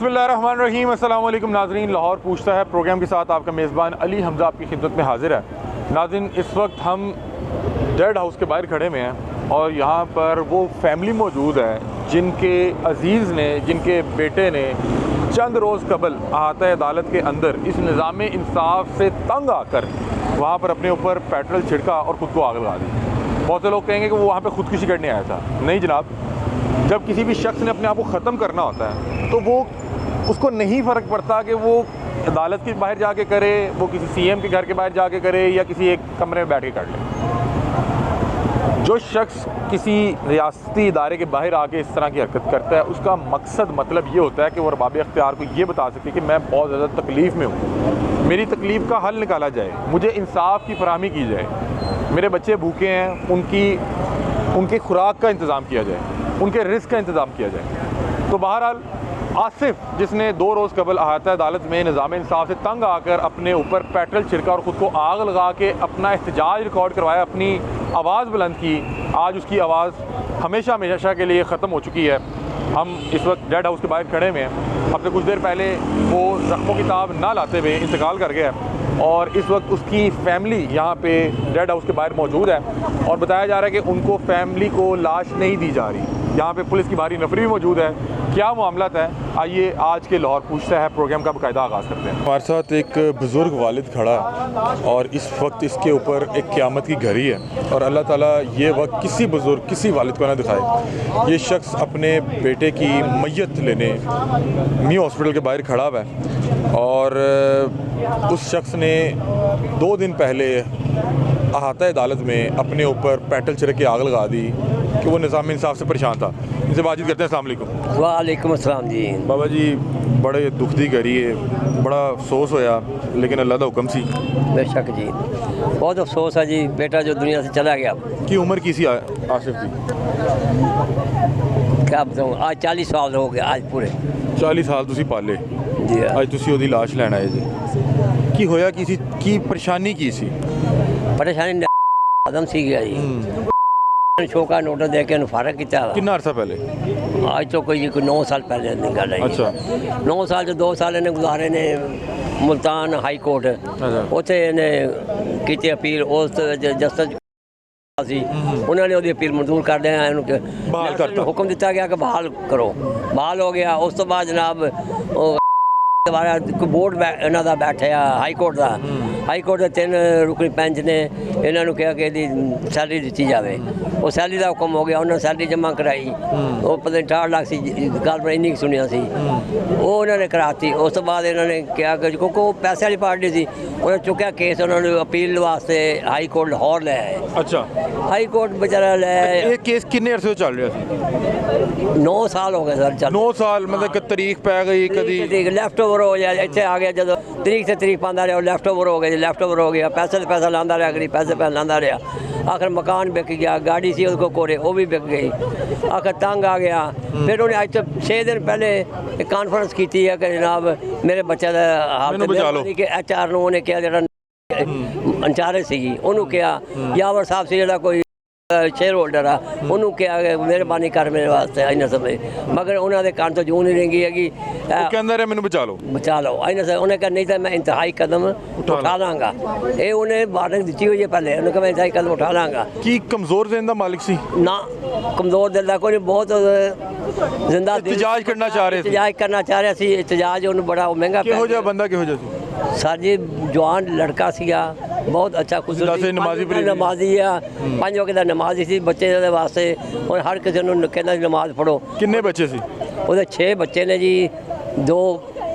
बिस्मिल्लाहिर्रहमानिर्रहीम। अस्सलाम वालेकुम नाज़रीन, लाहौर पूछता है प्रोग्राम के साथ आपका मेज़बान अली हमज़ा आपकी खिदमत में हाजिर है। नाज़रीन, इस वक्त हम डेड हाउस के बाहर खड़े हुए हैं और यहाँ पर वो फैमिली मौजूद है जिनके अजीज़ ने, जिनके बेटे ने चंद रोज़ कबल अहाता अदालत के अंदर इस निज़ाम इंसाफ से तंग आकर वहाँ पर अपने ऊपर पेट्रोल छिड़का और ख़ुद को आग लगा दी। बहुत से लोग कहेंगे कि वो वहाँ पर ख़ुदकुशी करने आया था। नहीं जनाब, जब किसी भी शख्स ने अपने आप को ख़त्म करना होता है तो वो उसको नहीं फ़र्क पड़ता कि वो अदालत के बाहर जाके करे, वो किसी सीएम के घर के बाहर जाके करे या किसी एक कमरे में बैठ के कर ले। जो शख्स किसी रियासती इदारे के बाहर आके इस तरह की हरकत करता है, उसका मकसद मतलब ये होता है कि वो रबाब इख्तियार को ये बता सके कि मैं बहुत ज़्यादा तकलीफ़ में हूँ, मेरी तकलीफ़ का हल निकाला जाए, मुझे इंसाफ की फराहमी की जाए, मेरे बच्चे भूखे हैं, उनकी खुराक का इंतज़ाम किया जाए, उनके रिस्क का इंतज़ाम किया जाए। तो बहरहाल आसिफ, जिसने 2 रोज़ कबल अहाता अदालत में निज़ाम इंसाफ से तंग आकर अपने ऊपर पेट्रोल छिड़का और ख़ुद को आग लगा के अपना एहतजाज रिकॉर्ड करवाया, अपनी आवाज़ बुलंद की, आज उसकी आवाज़ हमेशा हमेशा के लिए ख़त्म हो चुकी है। हम इस वक्त डेड हाउस के बाहर खड़े हुए हैं। अब से कुछ देर पहले वो ज़ख्मों की ताब ना लाते हुए इंतकाल कर गया और इस वक्त उसकी फैमिली यहाँ पे डेड हाउस के बाहर मौजूद है और बताया जा रहा है कि उनको फैमिली को लाश नहीं दी जा रही। यहाँ पे पुलिस की भारी नफरी भी मौजूद है। क्या मामला है, आइए आज के लाहौर पूछता है प्रोग्राम का बाकायदा आगाज़ करते हैं। हमारे साथ एक बुज़ुर्ग वालिद खड़ा है और इस वक्त इसके ऊपर एक क़यामत की घड़ी है और अल्लाह ताला ये वक्त किसी बुज़ुर्ग, किसी वालिद को ना दिखाए। ये शख्स अपने बेटे की मैयत लेने मी हॉस्पिटल के बाहर खड़ा हुआ है और उस शख्स ने 2 दिन पहले अहाता अदालत में अपने ऊपर पेट्रोल छिड़क के आग लगा दी कि वो निज़ाम इंसाफ से परेशान था। इनसे बातचीत करते हैं। अस्सलाम वालेकुम। वालेकुम अस्सलाम जी। बाबा जी, बड़े दुख दी घड़ी है, बड़ा अफसोस होया, लेकिन अल्लाह का हुक्म सी। बेशक जी, बहुत अफसोस है जी, बेटा जो दुनिया से चला गया। की उम्र की सी आसिफ की? क्या बताऊँ, आज 40 साल हो गए, आज पूरे 40 साल तुसी पाले जी। आज तुसी ओदी लाश लैन आए जी। की होया किसी की परेशानी की सी? परेशानी आदम सी गया जी। शो का नोटिस दे के फारग किया। कितना अर्सा पहले? आज तो कोई 9 साल पहले की गल है। अच्छा। 9 साल जो 2 साल इन्हें गुजारे ने मुल्तान हाई कोर्ट, उत्थे इन्हें की अपील, उस जस्टिस उन्होंने वो अपील मंजूर कर दिया, हुक्म दिता गया कि बहाल करो, बहाल हो गया। उस तो बाद जनाब बोर्ड इन्हों का बैठा हाई कोर्ट का, हाई कोर्ट के 3 रुकनी बेंच ने इन्हों कहा कि सैलरी दी जाए। वो सैलरी का हुक्म हो गया, उन्होंने सैलरी जमा कराई, वो पता नहीं 68 लाख सी गल मैं इन्नी सुनिया सी, वो उन्होंने कराती। उस तो बाद इन्होंने कहा कि क्योंकि वो पैसे वाली पार्टी सी, उन्होंने चुकया केस, उन्होंने अपील वास्ते हाई कोर्ट लाहौर ले आए। अच्छा। हाई कोर्ट बेचारा ले ये केस कितने अरसे चल रहा सी? 9 साल हो गए सर। 9 साल मतलब कि तारीख पै गई, कभी लैफ्ट ओवर हो जाए, इतने आ गया जो तरीक से तरीक पाँदा रहा, लैफ्ट ओवर हो गया, लैफ्ट ओवर हो गया, पैसे से पैसा लांदा रहा, गरीब पैसे पैसा लांदा रहा, आखिर मकान बिक गया, गाड़ी सी उसको कोरे वो भी बिक गई, आखिर तंग आ गया। फिर उन्हें आज तो 6 दिन पहले एक कॉन्फ्रेंस की थी कि जनाब मेरे बच्चे का हाल के HR ने उन्हें कहा जो अंचारे सी उन्होंने कहा यावर साहब से जो कोई शेयर होल्डर आ उन्होंने कहा मेहरबानी कर मेरे वास्ते इन्हें समय, मगर उन्होंने कान तो जूं नहीं रहेंगी है कि मैंने बचा लो इन्हें से उन्हें कहा नहीं तो मैं इंतहाई कदम उठा लाँगा। ये उन्हें वार्निंग दी हुई है पहले, उन्हें कहा मैं इंतहाई कदम उठा लाँगा। की कमज़ोर दिल दा मालिक सी? ना, कमज़ोर दिल दा कोई, बहुत जिंदा एहतजाज करना चाह रहे थे। एहतजाज करना चाह रहे सी, एहतजाज उन्हें बड़ा महंगा किहो जिहा बंदा किहो जिहा सी? सर जी जवान लड़का सीगा, बहुत अच्छा नमाजी आ, 5 वक्त का नमाजी सी, बच्चे वास्ते और हर किसी ने कहना नमाज पढ़ो। किन्ने बच्चे सी? वो 6 बच्चे ने जी, 2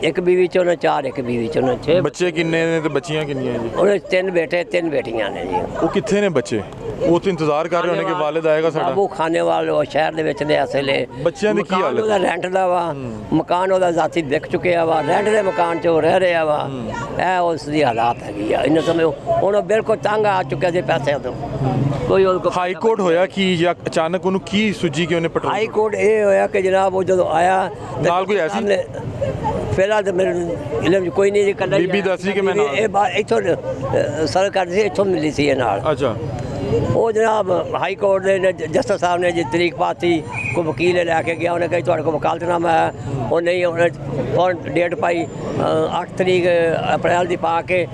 एक बीवी चो ने, 4 एक बीवी चो ने। 6 बच्चे किन्ने ने ते बच्चियां किन्नियां जी? उन्हें 3 बेटे 3 बेटियां ने जी। वो कित्थे ने बच्चे? वो तो इंतजार कर रहे होने के वालिद आएगा साडा। वो खाने वाले शहर दे विच ने असले बच्चियां दी की हालत? रेंट दा वा मकान, ओदा जाती बिक चुकिया वा, रेंट दे मकान च रह रहा वा। ए उस दी हालात हैगी आ। इन समय उन्हें बिल्कुल तंग आ चुकिया सी पैसे तो कोई उनको। हाई कोर्ट होया कि या अचानक उन्हें की सुजी कि उन्हें पेट्रोल? हाई कोर्ट ये होया कि जनाब वो जो आया नाल कोई ऐसी फिलहाल तो मेरे इलम कोई नहीं, बीबी दस सी कि मैं इथों सर कर सी, इथों मिली सी नाल। अच्छा। ਉਹ ਜਨਾਬ ਹਾਈ ਕੋਰਟ ਦੇ ਜਸਟਿਸ ਸਾਹਿਬ ਨੇ ਜੀ ਤਰੀਕ ਪਾਤੀ, ਕੋਈ ਵਕੀਲ ਲੈ ਕੇ ਗਿਆ, ਉਹਨੇ ਕਹੀ ਤੁਹਾਡੇ ਕੋਲ ਵਕਾਲਤਨਾਮਾ ਹੈ, ਉਹ ਨਹੀਂ, ਉਹਨੇ ਫੌਰਨ ਡੇਟ ਪਾਈ 8 ਤਰੀਕ ਅਪ੍ਰੈਲ ਦੀ ਪਾ ਕੇ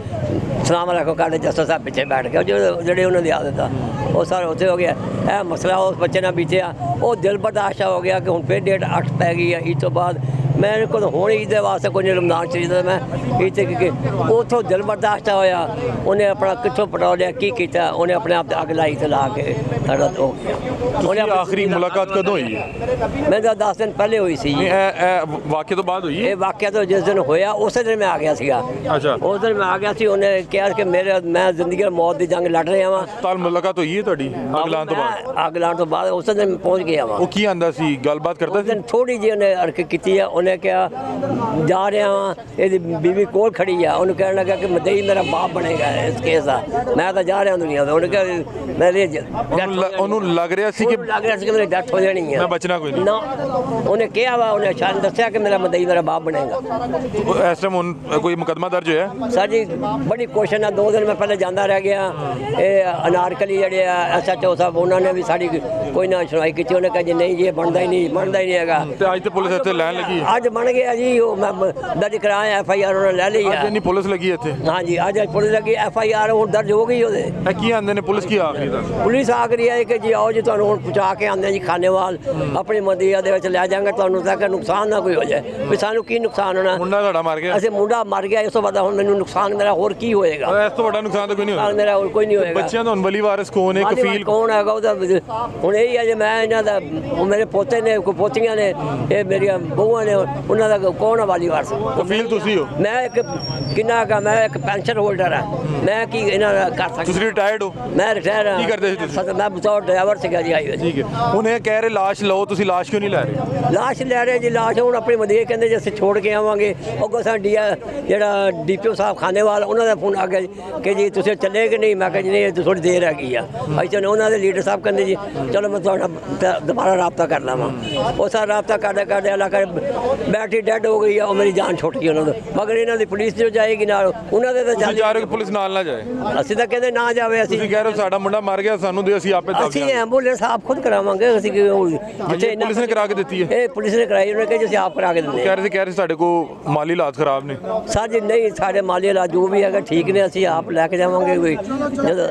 ਸਲਾਮ ਅਲੈਕੁਮ ਕਰਦੇ ਜਸਟਿਸ ਸਾਹਿਬ ਪਿੱਛੇ ਬੈਠ ਕੇ, ਜਿਹੜੇ ਉਹਨਾਂ ਦੀ ਆਦਤ ਆ ਉਹ ਸਾਰਾ ਉੱਥੇ ਹੋ ਗਿਆ। ਇਹ ਮਸਲਾ ਉਸ ਬੱਚੇ ਨਾਲ ਬੀਤਿਆ, ਉਹ ਦਿਲ ਬਰਦਾਸ਼ਤ ਹੋ ਗਿਆ ਕਿ ਹੁਣ ਫਿਰ ਡੇਟ 8 ਪੈ ਗਈ ਹੈ। ਇਸ ਤੋਂ ਬਾਅਦ ਮੇਰੇ ਕੋਲ ਹੁਣ ਈਦ ਦੇ ਵਾਸਤੇ ਕੋਈ ਰਮਜ਼ਾਨ ਸ਼ਰੀਫ ਦਾ ਮੈਂ ਇੱਥੇ ਕਿ ਉੱਥੋਂ ਦਿਲ ਬਰਦਾਸ਼ਤ ਹੋਇਆ, ਉਹਨੇ ਆਪਣਾ ਕਿੱਥੋਂ ਪੈਟਰੋਲ ਲਿਆ ਕੀ ਕੀਤਾ, ਉਹਨੇ ਆਪਣੇ ਆਪ ਤੇ ਅੱਗ ਲਾਈ ਤੇ ਲਾ ਕੇ ਸਾਡਾ ਹੋ ਗਿਆ। ਉਹਨੇ ਆਖਰੀ ਮੁਲਾਕਾਤ ਕਦੋਂ ਹੋਈ ਹੈ? ਮੈਂ ਤਾਂ 10 ਦਿਨ ਪਹਿਲੇ ਹੋਈ ਸੀ। ਵਾਕਿਆ ਤੋਂ ਬਾਅਦ ਹੋਈ ਹੈ? ਇਹ ਵਾਕਿਆ ਤੋਂ ਜਿਸ ਦਿਨ ਹੋਇਆ ਉਸੇ ਦਿਨ ਮੈਂ ਆ ਗਿਆ ਸੀਗਾ। ਅੱਛਾ, ਉਸ ਦਿਨ ਮੈਂ ਆ ਗਿਆ ਸੀ। ਉਹਨੇ ਕਿਹਾ ਕਿ ਮੈਂ ਜ਼ਿੰਦਗੀ ਨਾਲ ਮੌਤ ਦੀ ਜੰਗ ਲੜ ਰਿਹਾ ਵਾਂ। ਤਾਂ ਮੁਲਾਕਾਤ ਹੋਈ ਹੈ ਤੁਹਾਡੀ ਅੱਗ ਲਾਉਣ ਤੋਂ ਬਾਅਦ? ਅੱਗ ਲਾਉਣ ਤੋਂ ਬਾਅਦ ਉਸੇ ਦਿਨ ਪਹੁੰਚ ਗਿਆ ਵਾਂ। ਉਹ ਕੀ ਆਂਦਾ ਸੀ, ਗੱਲਬਾਤ ਕਰਦਾ ਸੀ? ਥੋੜੀ ਜਿਹੀ ਉਹਨੇ ਅਰਕ ਕੀਤੀ ਆ। ਉਹਨੇ ਕਿਹਾ ਜਾ ਰਿਹਾ ਵਾਂ, ਇਹਦੀ ਬੀਵੀ ਕੋਲ ਖੜੀ ਆ, ਉਹਨੂੰ ਕਹਿਣ ਲੱਗਾ ਕਿ ਮਦਈ ਮੇਰਾ ਬਾਪ ਬਣੇਗਾ ਇਸ ਕੇਸ ਦਾ, ਮੈਂ ਤਾਂ ਜਾ ਰਿਹਾ ਦੁਨੀਆ ਤੋਂ। ਉਹਨੇ ਕਿਹਾ ਉਹਨੂੰ ਲੱਗ ਰਿਹਾ ਸੀ ਕਿ ਮੇਰੀ ਡੈਥ ਹੋ ਜਾਣੀ ਹੈ, ਮੈਂ ਬਚਣਾ ਕੋਈ ਨਹੀਂ ਨਾ। ਉਹਨੇ ਕਿਹਾ ਵਾ, ਉਹਨੇ ਸ਼ਾਇਦ ਦੱਸਿਆ ਕਿ ਮੇਰਾ ਮਦਈ ਮੇਰਾ ਬਾਪ ਬਣੇਗਾ। ਇਸ ਟਾਈਮ ਹੁਣ ਕੋਈ ਮੁਕੱਦਮਾ ਦਰਜ ਹੋਇਆ? ਸਰ ਜੀ ਬੜੀ ਕੋਸ਼ਿਸ਼ ਨਾਲ 2 ਦਿਨ ਮੈਂ ਪਹਿਲੇ ਜਾਂਦਾ ਰਹਿ ਗਿਆ। ਇਹ ਅਨਾਰਕਲੀ ਜਿਹੜੇ ਆ SHO ਸਾਹਿਬ, ਉਹਨਾਂ ਨੇ ਵੀ ਸਾਡੀ ਕੋਈ ਨਾ ਸੁਣਵਾਈ ਕੀਤੀ। ਉਹਨੇ ਕਿਹਾ ਜੀ ਨਹੀਂ ਜੀ ਇਹ ਬਣਦਾ ਹੀ ਨਹੀਂ ਹੈਗਾ। ਤੇ ਅੱਜ ਤੇ ਪੁਲਿਸ ਇੱਥੇ ਲੈਣ ਲੱਗੀ? ਅੱਜ ਬਣ ਗਿਆ ਜੀ, ਉਹ ਮੈਂ ਦਰਜ ਕਰਾਇਆ FIR ਉਹਨਾਂ ਨੇ ਲੈ ਲਈ ਆ। ਨਹੀਂ ਪੁਲਿਸ ਲੱਗੀ ਇੱਥੇ? ਹਾਂਜੀ ਅੱਜ ਪੁਲਿਸ ਲੱਗੀ, FIR ਹੁਣ ਦਰਜ ਹੋ ਗਈ ਉਹਦੇ। ਇਹ ਕੀ ਆਂਦੇ ਨੇ ਪੁਲਿਸ ਕੀ ਆਖਰੀ ਦਾ? ਪੁਲਿਸ ਆਖ ਰਹੀ ਹੈ ਕਿ ਜੀ ਆਓ ਜੀ ਤੁਹਾਨੂੰ ਹੁਣ ਪਹੁੰਚਾ ਕੇ ਆਉਂਦੇ ਜੀ ਖਾਨੇਵਾਲ, ਆਪਣੀ ਮੰਡੀਆ ਦੇ ਵਿੱਚ ਲੈ ਜਾਵਾਂਗੇ ਤੁਹਾਨੂੰ, ਤਾਂ ਕਿ ਨੁਕਸਾਨ ਨਾ ਕੋਈ ਹੋ ਜਾਏ। ਵੀ ਸਾਨੂੰ ਕੀ ਨੁਕਸਾਨ ਹੋਣਾ? ਮੁੰਡਾ ਤੁਹਾਡਾ ਮਰ ਗਿਆ? ਅਸੀਂ ਮੁੰਡਾ ਮਰ ਗਿਆ, ਇਸ ਤੋਂ ਬਾਅਦ ਹੁਣ ਮੈਨੂੰ ਨੁਕਸਾਨ ਮੇਰਾ ਹੋਰ ਕੀ ਹੋਏਗਾ? ਇਸ ਤੋਂ ਵੱਡਾ ਨੁਕਸਾਨ ਤਾਂ ਕੋਈ ਨਹੀਂ ਹੋਇਆ ਮੇਰਾ ਹੋਰ ਕੋਈ ਨਹੀਂ ਹੋਏਗਾ। ਬੱਚਿਆਂ ਦਾ ਹੁਣ ਵਲੀ ਵਾਰਿਸ ਕੌਣ ਹੈ? ਕਫੀਲ ਕੌਣ ਹੈਗਾ ਉਹਦਾ? ਹੁਣ ਇਹ ਹੀ ਹੈ ਜੇ ਮੈਂ ਇਹਨਾਂ ਦਾ, ਮੇਰੇ ਪੋਤੇ ਨੇ, ਕੋਈ ਪੋਤੀਆਂ ਨੇ, ਇਹ ਮੇਰੀਆਂ ਬਹੂਆਂ ਨੇ, ਉਹਨਾਂ ਦਾ ਕੌਣ ਹੈ ਵਾਲੀ ਵਾਰਸ? ਕਫੀਲ ਤੁਸੀਂ ਹੋ? ਮੈਂ ਇੱਕ ਕਿੰਨਾ ਕਾ, ਮੈਂ ਇੱਕ ਪੈਨਸ਼ਨ ਹੋਲਡਰ ਹਾਂ। ਮੈਂ ਕੀ ਇਹਨਾਂ ਦਾ ਕਰ ਸਕਦਾ? ਤੁਸੀਂ ਰਿਟਾਇਰਡ ਹੋ? ਮੈਂ ਰਿਟਾਇਰ ਹਾਂ। ਕੀ ਕਰਦੇ ਸੀ ਤੁਸੀਂ? ਮੈਂ ਬਤੌਰ ਡਰਾਈਵਰ ਸੀਗਾ ਜੀ ਹਾਈਵੇ। ਠੀਕ ਹੈ। ਹੁਣ ਇਹ ਕਹਿ ਰਹੇ ਲਾਸ਼ ਲਓ, ਤੁਸੀਂ ਲਾਸ਼ ਕਿਉਂ ਨਹੀਂ ਲੈ ਰਹੇ? ਲਾਸ਼ ਲੈ ਰਹੇ ਜੀ, ਲਾਸ਼ ਹੁਣ ਆਪਣੀ ਮਦੀਏ ਕਹਿੰਦੇ ਜੇ ਅਸੀਂ ਛੋੜ ਕੇ ਆਵਾਂਗੇ। ਅੱਗੋਂ ਸਾਡੀ ਜਿਹੜਾ DPO ਸਾਹਿਬ ਖਾਨੇਵਾਲ, ਉਹਨਾਂ ਦਾ ਫੋਨ ਆ ਗਿਆ ਜੀ ਕਿ ਜੀ ਤੁਸੀਂ ਚੱਲੇ ਕਿ ਨਹੀਂ? ਮੈਂ ਕਿਹਾ ਜੀ ਨਹੀਂ ਥੋੜੀ ਦੇਰ ਹੈਗੀ ਆ। ਅੱਛਾ, ਉਹਨਾਂ ਦੇ ਲੀਡਰ ਸਾਹਿਬ ਕਹਿੰਦੇ ਜੀ ਚਲੋ ਮੈਂ ਤੁਹਾਡਾ ਦੁਬਾਰਾ ਰਾਬਤਾ ਕਰ ਲਵਾਂ। ਉਹ ਸਾਰਾ ਰਾਬਤਾ ਕਰਦੇ ਇਲਾਕਾ ਬੈਟਰੀ ਡੈਡ ਹੋ ਗਈ ਆ, ਉਹ ਮੇਰੀ ਜਾਨ ਛੁੱਟ ਗਈ ਉਹਨਾਂ ਤੋਂ। ਮਗਰ ਇਹਨਾਂ ਦੀ ਪੁਲਿਸ ਜੋ ਜਾਏਗੀ ਨਾਲ, ਉਹਨਾਂ ਦੇ ਤਾਂ ਜਾ ਰਹੇ ਪੁਲਿਸ ਨਾਲ ਨਾ ਜਾਏ? ਅਸੀਂ ਤਾਂ ਕਹਿੰਦੇ ਨਾ ਜਾਵੇ। ਅਸੀਂ ਤੁਸੀਂ ਕਹਿ ਰਹੇ ਹੋ ਸਾਡਾ ਮੁੰਡਾ ਮਰ ਗਿਆ, ਸਾਨੂੰ ਦੇ ਅਸੀਂ ਆਪੇ ਅਸੀਂ ਐਂਬੂਲੈਂਸ ਆਪ ਖੁਦ ਕਰਾਵਾਂਗੇ। ਅਸੀਂ ਜਿੱਥੇ ਪੁਲਿਸ ਨੇ ਕਰਾ ਕੇ ਦਿੱਤੀ ਹੈ? ਇਹ ਪੁਲਿਸ ਨੇ ਕਰਾਈ, ਉਹਨੇ ਕਿਹਾ ਜੀ ਅਸੀਂ ਆਪ ਕਰਾ ਕੇ ਦਿੰਦੇ। ਕਹਿ ਰਹੇ ਸਾਡੇ ਕੋਲ ਮਾਲੀ ਹਾਲਾਤ ਖਰਾਬ ਨੇ। ਸਰ ਜੀ ਨਹੀਂ, ਸਾਡੇ ਮਾਲੀ ਹਾਲਾਤ ਜੋ ਵੀ ਹੈਗਾ ਠੀਕ ਨੇ, ਅਸੀਂ ਆਪ ਲੈ ਕੇ ਜਾਵਾਂਗੇ। ਕੋਈ ਜਦੋਂ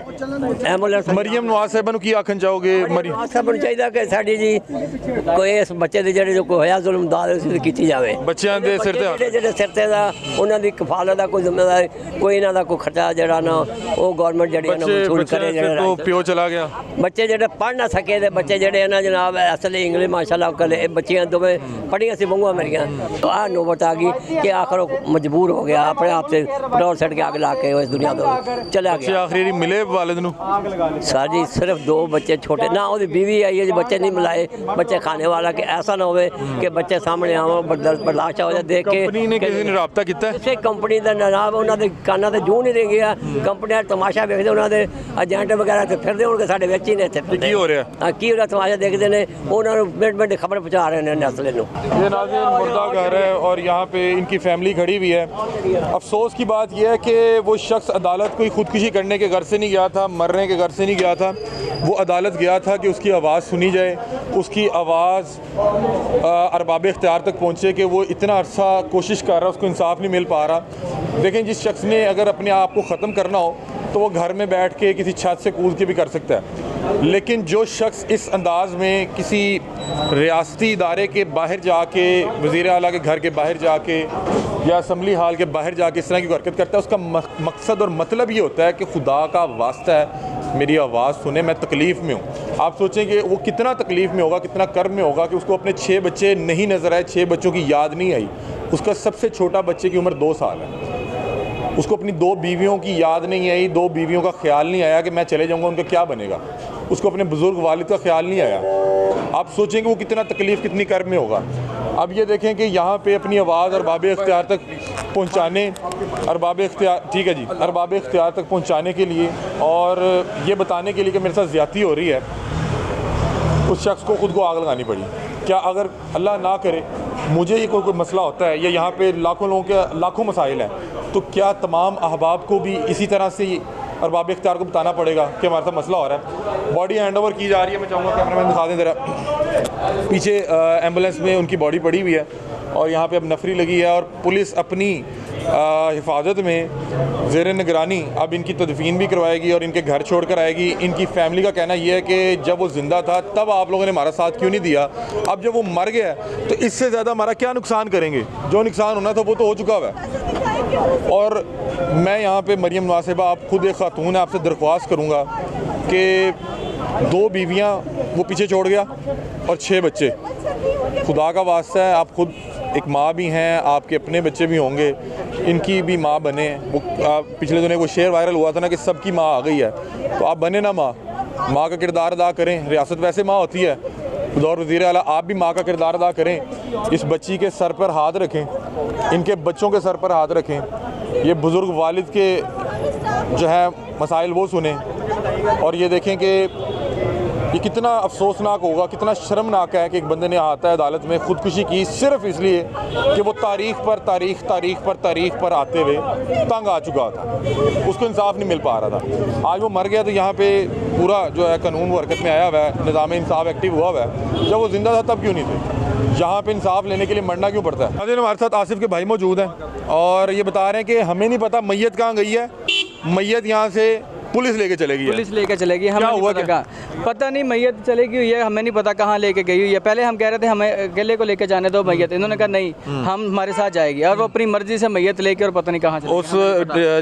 ਐਂਬੂਲੈਂਸ ਮਰੀਮ ਨਵਾਜ਼ ਸਾਹਿਬਾਂ ਨੂੰ ਕੀ ਆਖਣ ਚਾਹੋਗੇ? ਮਰੀਮ ਸਾਹਿਬ ਨੂੰ ਚਾਹੀਦਾ ਕਿ ਸਾਡੀ ਜੀ ਕੋਈ ਇਸ ਬੱਚੇ ਦੇ ਜਿਹੜੇ ਜੋ ਕੋਈ ਹੋਇਆ ਜ਼ੁਲਮ ਦਾਦ ਕੀਤੀ ਜਾਵੇ। ਬੱਚਿਆਂ ਦੇ ਸਿਰ ਤੇ ਜਿਹੜੇ ਸਿਰ ਤੇ ਦਾ ਉਹਨਾਂ ਦੀ ਕਫਾਲਤ ਦਾ ਕੋਈ ਜ਼ਿੰਮੇਵਾਰ, ਕੋਈ ਇਹਨਾਂ ਦਾ ਕੋਈ ਖਰਚਾ ਜਿਹੜਾ ਨਾ ਉਹ ਗਵਰਨਮੈਂਟ ਜਿਹੜੀ ਇਹਨਾਂ ਨੂੰ ਵਸੂਲ ਕਰੇ। ਜਿਹੜਾ ਪਿਓ ਚਲਾ ਗਿਆ, ਬੱਚੇ ਜਿਹੜੇ ਪੜ੍ਹ ਨਾ ਸਕੇ ਤੇ ਬੱਚੇ ਜਿਹੜੇ ਇਹਨਾਂ ਜਨਾਬ ਅਸਲ ਇੰਗਲਿਸ਼ ਮਾਸ਼ਾਅੱਲਾ ਕਰੇ, ਇਹ ਬੱਚੀਆਂ ਦੋਵੇਂ ਪੜ੍ਹੀਆਂ ਸੀ ਬਹੂਆਂ ਮੇਰੀਆਂ। ਆਹ ਨੌਬਤ ਆ ਗਈ ਕਿ ਆਖਰ ਉਹ ਮਜਬੂਰ ਹੋ ਗਿਆ ਆਪਣੇ ਆਪ ਤੇ ਪੈਟਰੋਲ ਸੱਟ ਕੇ ਅੱਗ ਲਾ ਕੇ ਇਸ ਦੁਨੀਆ ਤੋਂ ਚਲਾ ਗਿਆ। ਆਖਰੀ ਮਿਲੇ ਵਾਲਿਦ ਨੂੰ? ਸਰ ਜੀ ਸਿਰਫ 2 ਬੱਚੇ ਛੋਟੇ, ਨਾ ਉਹਦੀ ਬੀਵੀ ਆਈ ਹੈ ਜੀ, ਬੱਚੇ ਨਹੀਂ ਮਿਲਾਏ। ਬੱਚੇ ਖਾਣੇ ਵਾਲਾ ਕਿ ਐਸਾ ਨਾ ਹੋਵੇ ਕਿ ਬੱਚੇ ਸਾਹਮਣੇ ਆਉਣ ਬਰਦਾਸ਼ਤ ਹੋ ਜਾਏ ਦੇਖ ਕੇ। ਕੰਪਨੀ ਨੇ ਕਿਸੇ ਨੇ ਰਾਬਤਾ ਕੀਤਾ? ਕਿਸੇ ਕੰਪਨੀ ਦਾ ਜਨਾਬ ਉਹਨਾਂ ਦੇ ਕੰਨਾਂ ਤੇ ਜੂੰ ਨਹੀਂ ਰਹਿ ਗਿਆ। ਕੰਪਨੀਆਂ ਤਮਾਸ਼ਾ ਵੇਖਦੇ, ਉਹਨਾਂ ਦੇ ਏਜੰਟ ਵਗੈਰਾ ਤੇ ਫਿਰਦੇ ਹੋਣਗੇ ਸਾਡੇ ਵਿੱਚ ਹੀ ਨੇ ਇੱਥੇ। ਕੀ ਹੋ ਰਿਹਾ? ਹਾਂ, ਕੀ ਹੋ ਰਿਹਾ ਤਮਾਸ਼ਾ ਦੇਖਦੇ ਨੇ, ਉਹਨਾਂ ਨੂੰ ਮਿੰਟ ਖਬਰ पहुंचा रहे हैं नस्ल नो। ये नाज़रीन मुर्दा घर है और यहाँ पे इनकी फैमिली खड़ी हुई है। अफसोस की बात यह है कि वो शख्स अदालत कोई ख़ुदकुशी करने के घर से नहीं गया था, मरने के घर से नहीं गया था। वो अदालत गया था कि उसकी आवाज़ सुनी जाए, उसकी आवाज़ अरबाब इख्तियार तक पहुँचे कि वो इतना अरसा कोशिश कर रहा, उसको इंसाफ नहीं मिल पा रहा। देखें, जिस शख्स ने अगर अपने आप को ख़त्म करना हो तो वो घर में बैठ के किसी छत से कूद के भी कर सकता है, लेकिन जो शख्स इस अंदाज़ में किसी रियासती इदारे के बाहर जाके, वज़ीर आला के घर के बाहर जाके या असम्बली हाल के बाहर जाके इस तरह की हरकत करता है, उसका मकसद और मतलब ये होता है कि खुदा का वास्ता है मेरी आवाज़ सुने, मैं तकलीफ़ में हूँ। आप सोचें कि वो कितना तकलीफ़ में होगा, कितना कर्ब में होगा कि उसको अपने 6 बच्चे नहीं नज़र आए, 6 बच्चों की याद नहीं आई। उसका सबसे छोटा बच्चे की उम्र 2 साल है। उसको अपनी 2 बीवियों की याद नहीं आई, 2 बीवियों का ख्याल नहीं आया कि मैं चले जाऊंगा उनका क्या बनेगा। उसको अपने बुज़ुर्ग वालिद का ख्याल नहीं आया। आप सोचें कि वो कितना तकलीफ़, कितनी कर्ब में होगा। अब ये देखें कि यहाँ पे अपनी आवाज़ अरबाब इख्तियार तक पहुँचाने, अरबाब इख्तियार, ठीक है जी, अरबाब इख्तियार तक पहुँचाने के लिए और ये बताने के लिए कि मेरे साथ ज़्यादती हो रही है, उस शख्स को ख़ुद को आग लगानी पड़ी। क्या अगर अल्लाह ना करे मुझे ये कोई मसला होता है या यहाँ पे लाखों लोगों के लाखों मसाइल हैं, तो क्या तमाम अहबाब को भी इसी तरह से और बाब इख्तियार को बताना पड़ेगा कि हमारे साथ मसला हो रहा है। बॉडी हैंड ओवर की जा रही है। मैं चाहूँगा कैमरामैन दिखा दें ज़रा, पीछे एम्बुलेंस में उनकी बॉडी पड़ी हुई है और यहाँ पे अब नफरी लगी है और पुलिस अपनी हिफाजत में ज़ेर निगरानी अब इनकी तदफीन भी करवाएगी और इनके घर छोड़ कर आएगी। इनकी फैमिली का कहना यह है कि जब वो ज़िंदा था तब आप लोगों ने हमारा साथ क्यों नहीं दिया, अब जब वो मर गया है तो इससे ज़्यादा हमारा क्या नुकसान करेंगे। जो नुकसान होना था वो तो हो चुका हुआ है। और मैं यहाँ पे मरियम नवाज साहिबा, आप खुद एक खातून है, आपसे दरख्वास्त करूँगा कि 2 बीवियाँ वो पीछे छोड़ गया और 6 बच्चे। खुदा का वास्ता है, आप खुद एक माँ भी हैं, आपके अपने बच्चे भी होंगे, इनकी भी माँ बने। वो पिछले दिनों वो शेर वायरल हुआ था ना कि सबकी माँ आ गई है, तो आप बने ना माँ का किरदार अदा करें। रियासत वैसे माँ होती है, बतौर वज़ीर आला आप भी माँ का किरदार अदा करें। इस बच्ची के सर पर हाथ रखें, इनके बच्चों के सर पर हाथ रखें। ये बुज़ुर्ग वालिद के जो है मसाइल वो सुने और ये देखें कि ये कितना अफसोसनाक होगा, कितना शर्मनाक है कि एक बंदे ने आता है अदालत में ख़ुदकुशी की सिर्फ इसलिए कि वो तारीख पर आते हुए तंग आ चुका था, उसको इंसाफ नहीं मिल पा रहा था। आज वो मर गया तो यहाँ पे पूरा जो है कानून वो हरकत में आया हुआ है, निज़ाम इंसाफ एक्टिव हुआ हुआ है। जब वो ज़िंदा था तब क्यों नहीं थे? यहाँ पे इंसाफ लेने के लिए मरना क्यों पड़ता है? आज हमारे साथ आसिफ के भाई मौजूद हैं और ये बता रहे हैं कि हमें नहीं पता मैयत कहाँ गई है, मैयत यहाँ से पुलिस लेके चलेगी। पुलिस लेके चलेगी, हमें नहीं पता कहाँ, पता नहीं मैयत चलेगी हुई है, हमें नहीं पता कहाँ लेके गई हुई है। पहले हम कह रहे थे हमें अकेले को लेके जाने दो मैयत, इन्होंने कहा नहीं हम हमारे साथ जाएगी और वो अपनी मर्जी से मैयत लेके और पता नहीं कहाँ चले। उस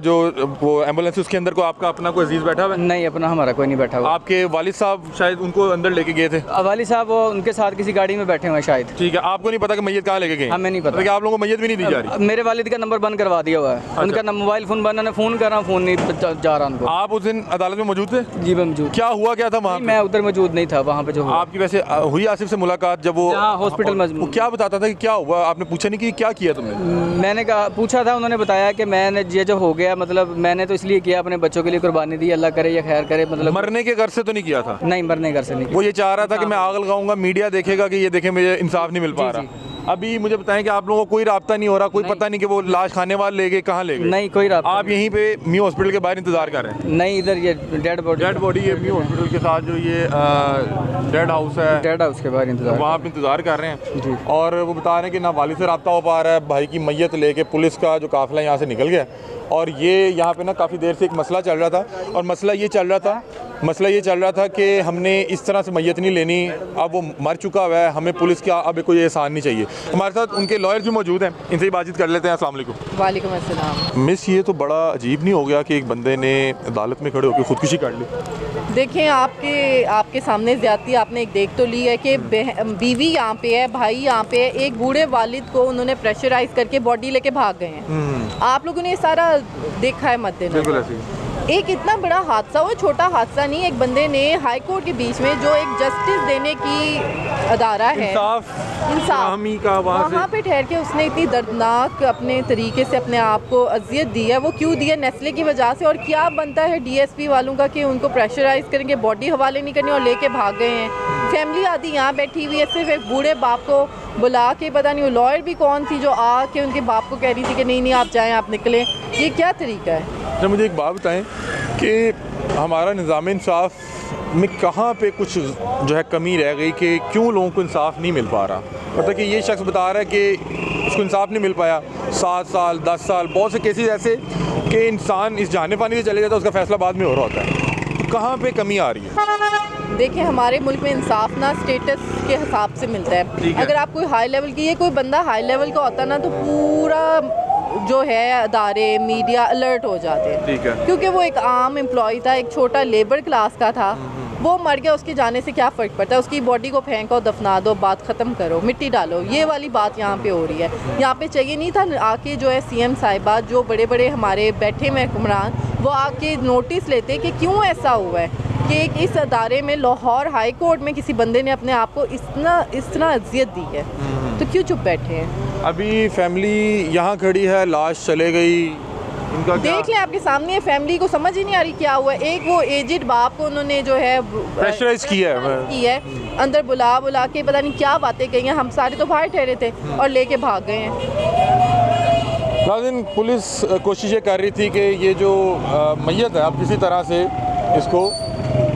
जो वो एम्बुलेंस उसके अंदर को आपका अपना कोई अजीज बैठा हुआ है? नहीं, अपना हमारा कोई नहीं बैठा हुआ। आपके वालिद साहब शायद उनको अंदर लेके गए थे? वालिद साहब वो उनके साथ किसी गाड़ी में बैठे हुए हैं शायद। ठीक है, आपको नहीं पता कि मैयत कहाँ लेके गए? हमें नहीं पता। आप लोगों को मैयत भी नहीं दी जा रही? मेरे वालिद का नंबर बंद करवा दिया हुआ है, उनका मोबाइल फ़ोन बंद, फ़ोन कर रहा हूँ, फ़ोन नहीं जा रहा उनको। आप उस दिन अदालत में मौजूद थे? जी मैं मौजूद। क्या हुआ क्या था वहाँ? मैं उधर मौजूद नहीं था वहाँ पे। जो आपकी वैसे हुई आसिफ से मुलाकात जब वो हॉस्पिटल में? वो क्या बताता था कि क्या हुआ? आपने पूछा नहीं कि क्या किया तुमने? मैंने कहा पूछा था, उन्होंने बताया कि मैंने ये जो हो गया मतलब मैंने तो इसलिए किया, अपने बच्चों के लिए कुर्बानी दी, अल्लाह करे या खैर करे। मतलब मरने के घर से तो नहीं किया था? नहीं, मरने के घर से नहीं। वो ये चाह रहा था कि मैं आग लगाऊंगा, मीडिया देखेगा कि ये देखें मुझे इंसाफ नहीं मिल पा रहा। अभी मुझे बताएं कि आप लोगों को कोई राब्ता नहीं हो रहा, कोई पता नहीं कि वो लाश खाने वाले ले गए, कहाँ ले गए? नहीं, कोई राब्ता। आप यहीं पे म्यू हॉस्पिटल के बाहर इंतजार कर रहे हैं? नहीं, इधर ये डेड बॉडी है म्यू हॉस्पिटल के साथ जो ये डेड हाउस है, डेड हाउस के बाहर इंतजार, वहाँ पे इंतजार कर रहे हैं। और वो बता रहे हैं कि ना वालिद से रब्ता हो पा रहा है, भाई की मैयत लेके पुलिस का जो काफिला यहाँ से निकल गया। और ये यहाँ पे ना काफ़ी देर से एक मसला चल रहा था और मसला ये चल रहा था कि हमने इस तरह से मैयत नहीं लेनी, अब वो मर चुका हुआ है, हमें पुलिस का अब कोई एहसान नहीं चाहिए। हमारे साथ उनके लॉयर भी मौजूद हैं, इनसे ही बातचीत कर लेते हैं। अस्सलाम वालेकुम। वालेकुम अस्सलाम। मिस, ये तो बड़ा अजीब नहीं हो गया कि एक बंदे ने अदालत में खड़े होकर खुदकुशी कर ली? देखें, आपके सामने ज़्यादती आपने एक देख तो ली है कि बीवी यहाँ पे है, भाई यहाँ पे है, एक बूढ़े वालिद को उन्होंने प्रेशराइज करके बॉडी लेके भाग गए हैं। आप लोगों ने ये सारा देखा है मद्देनजर। एक इतना बड़ा हादसा, वो छोटा हादसा नहीं, एक बंदे ने हाई कोर्ट के बीच में जो एक जस्टिस देने की अदारा है, इंसाफ का, वहाँ पे ठहर के उसने इतनी दर्दनाक अपने तरीके से अपने आप को अजियत दी है। वो क्यों दी है? नेस्ले की वजह से। और क्या बनता है डीएसपी वालों का कि उनको प्रेशराइज करेंगे, बॉडी हवाले नहीं करनी और लेके भाग गए हैं। फैमिली आदि यहाँ बैठी हुई है, सिर्फ एक बूढ़े बाप को बुला के, पता नहीं वो लॉयर भी कौन थी जो आके उनके बाप को कह रही थी कि नहीं आप जाएँ, आप निकलें। ये क्या तरीका है? अच्छा, मुझे एक बात बताएं कि हमारा निज़ाम इंसाफ में कहाँ पे कुछ जो है कमी रह गई कि क्यों लोगों को इंसाफ नहीं मिल पा रहा? मतलब कि ये शख्स बता रहा है कि उसको इंसाफ नहीं मिल पाया, 7 साल 10 साल, बहुत से केसेस ऐसे कि इंसान इस जाने पानी से चले जाता है, उसका फैसला बाद में हो रहा होता है। तो कहाँ पे कमी आ रही है? देखिए, हमारे मुल्क में इंसाफ ना स्टेटस के हिसाब से मिलता है। अगर आप कोई हाई लेवल की, ये कोई बंदा हाई लेवल का होता ना तो पूरा जो है अदारे मीडिया अलर्ट हो जाते हैं। ठीक है। क्योंकि वो एक आम एम्प्लॉय था, एक छोटा लेबर क्लास का था, वो मर गया, उसके जाने से क्या फ़र्क पड़ता है? उसकी बॉडी को फेंको, दफना दो, बात ख़त्म करो, मिट्टी डालो। ये वाली बात यहाँ पे हो रही है। यहाँ पे चाहिए नहीं था आके जो है सीएम साहिबा, जो बड़े बड़े हमारे बैठे हुए हुक्मरान, वो आके नोटिस लेते कि क्यों ऐसा हुआ है कि इस अदारे में लाहौर हाई कोर्ट में किसी बंदे ने अपने आप को इस तरह अजियत दी है, तो क्यों चुप बैठे हैं? अभी फैमिली यहाँ खड़ी है, लाश चले गई, इनका देख लें आपके सामने। फैमिली को समझ ही नहीं आ रही क्या हुआ। एक वो एजिड बाप को उन्होंने जो है प्रेशराइज की है अंदर बुला के, पता नहीं क्या बातें कही हैं। हम सारे तो बाहर ठहरे थे और लेके भाग गए हैं। नाज़रीन, पुलिस कोशिश ये कर रही थी कि ये जो मैयत है अब किसी तरह से इसको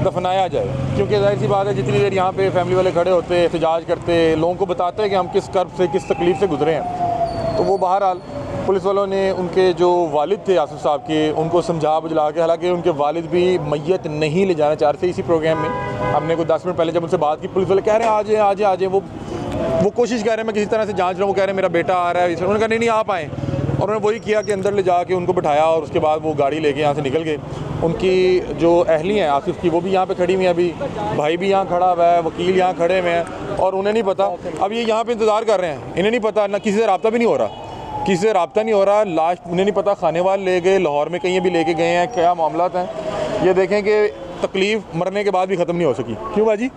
दफनाया जाए, क्योंकि जाहिर सी बात है जितनी देर यहाँ पे फैमिली वाले खड़े होते, एहतजाज करते, लोगों को बताते हैं कि हम किस कर्ब से किस तकलीफ़ से गुजरे हैं, तो वो बहरहाल पुलिस वालों ने उनके जो वालिद थे आसिफ साहब के, उनको समझा बुझला के, हालांकि उनके वालिद भी मैयत नहीं ले जाना चाह रहे थे। इसी प्रोग्राम में हमने कोई 10 मिनट पहले जब उनसे बात की, पुलिस वाले कह रहे हैं आ जाए, वो कोशिश कर रहे हैं मैं किसी तरह से जांच रहा हूँ, वो कह रहे हैं मेरा बेटा आ रहा है, उन्होंने कहा नहीं आप आएँ, और उन्होंने वही किया कि अंदर ले जाके उनको बिठाया और उसके बाद वो गाड़ी लेके यहाँ से निकल गए। उनकी जो अहली हैं आसिफ की, वो भी यहाँ पे खड़ी हुई हैं, अभी भाई भी यहाँ खड़ा हुआ है, वकील यहाँ खड़े हुए हैं, और उन्हें नहीं पता, अब ये यहाँ पे इंतज़ार कर रहे हैं, इन्हें नहीं पता, ना किसी से रब्ता भी नहीं हो रहा, किसी से रब्ता नहीं हो रहा। लाश उन्हें नहीं पता खानेवाल ले गए, लाहौर में कहीं भी लेके गए हैं, क्या मामला हैं। ये देखें कि तकलीफ़ मरने के बाद भी ख़त्म नहीं हो सकी। क्यों बाजी,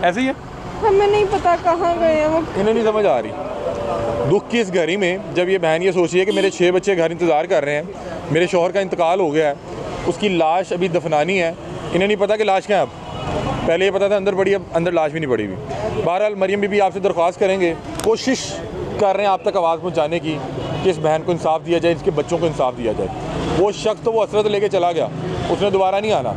ऐसे ही है, हमें नहीं पता कहाँ गए हैं वो। इन्हें नहीं समझ आ रही दुख की इस घड़ी में, जब ये बहन ये सोच रही है कि मेरे 6 बच्चे घर इंतज़ार कर रहे हैं, मेरे शौहर का इंतकाल हो गया है, उसकी लाश अभी दफनानी है, इन्हें नहीं पता कि लाश क्या है। अब पहले ये पता था अंदर पड़ी, अब अंदर लाश भी नहीं पड़ी हुई। बहरहाल मरियम बीबी आपसे दरख्वास्त करेंगे, कोशिश कर रहे हैं आप तक आवाज़ पहुँचाने की कि इस बहन को इंसाफ दिया जाए, इसके बच्चों को इंसाफ दिया जाए। वो शख्स तो वो असरत लेके चला गया, उसने दोबारा नहीं आना,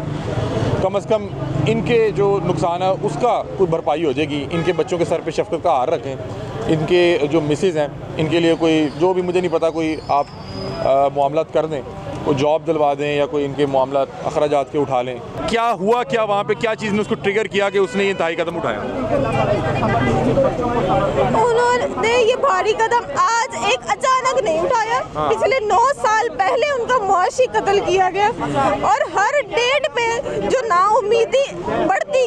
कम से कम इनके जो नुकसान है उसका कोई भरपाई हो जाएगी। इनके बच्चों के सर पे शफ़क़त का हार रखें, इनके जो मिसेज़ हैं इनके लिए कोई, जो भी मुझे नहीं पता, कोई आप मामलात कर दें, कोई जॉब दिलवा दें या कोई इनके मामलात अखराजात के उठा लें। क्या हुआ, क्या वहाँ पे क्या चीज़ ने उसको ट्रिगर किया कि उसने ये इंतहाई कदम उठाया? उन्होंने ये भारी कदम आज एक अचानक नहीं उठाया, पिछले 9 साल पहले उनका मुआशी कत्ल किया गया, और हर डेट पे जो नाउमीदी बढ़ती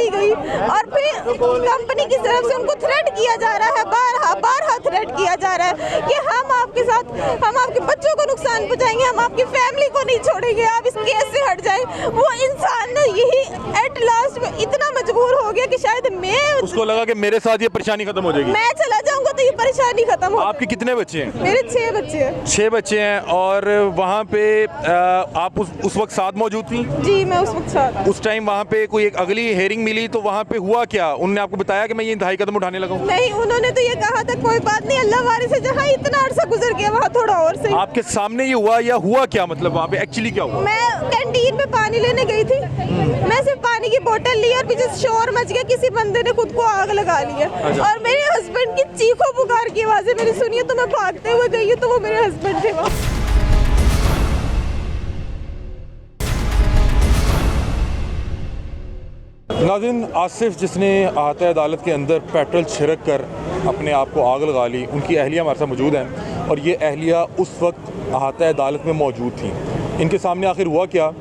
गई, और फिर कंपनी की तरफ से उनको थ्रेट किया जा रहा है, बारहा थ्रेट किया जा रहा है कि हम आपके साथ, हम आपके बच्चों को नुकसान पहुंचाएंगे, हम आपकी फैमिली को नहीं छोड़ेंगे, आप इस केस से हट जाए। वो इंसान ने यही एट लास्ट में इतना मजबूर हो गया कि शायद मैं, उसको लगा कि मेरे साथ ये परेशानी खत्म हो जाएगी, मैं चला जाऊंगा तो ये परेशानी खत्म हो। आपके कितने बच्चे हैं? मेरे 6 बच्चे हैं। 6 बच्चे हैं, और वहाँ पे आप उस वक्त साथ मौजूद थी? जी मैं उस वक्त साथ। उस टाइम वहाँ पे कोई एक अगली हेयरिंग मिली तो वहाँ पे हुआ क्या? उन्होंने आपको बताया कि मैं ये इंतहाई कदम उठाने लगा हूँ? नहीं, उन्होंने तो ये कहा था कोई बात नहीं, अल्लाह वारी से जहाँ इतना अरसा गुजर गया वहाँ थोड़ा और सही। आपके सामने ये हुआ या हुआ क्या, मतलब वहाँ पे एक्चुअली क्या हुआ? मैं कैंटीन में पानी लेने गई थी, मैं सिर्फ पानी की बोतल ली और पीछे शोर मच गया, किसी बंदे ने खुद को आग लगा लिया, और मेरे हस्बैंड की चीखों पुकार की आवाज़ें मैंने सुनी है, तो मैं भागते हुए गई तो वो मेरे हस्बैंड थे वहाँ। नाज़रीन, आसिफ जिसने अहाता अदालत के अंदर पेट्रोल छिड़क कर अपने आप को आग लगा ली, उनकी अहलिया हमारे साथ मौजूद हैं, और ये अहलिया उस वक्त अहाता अदालत में मौजूद थी। इनके सामने आखिर हुआ क्या,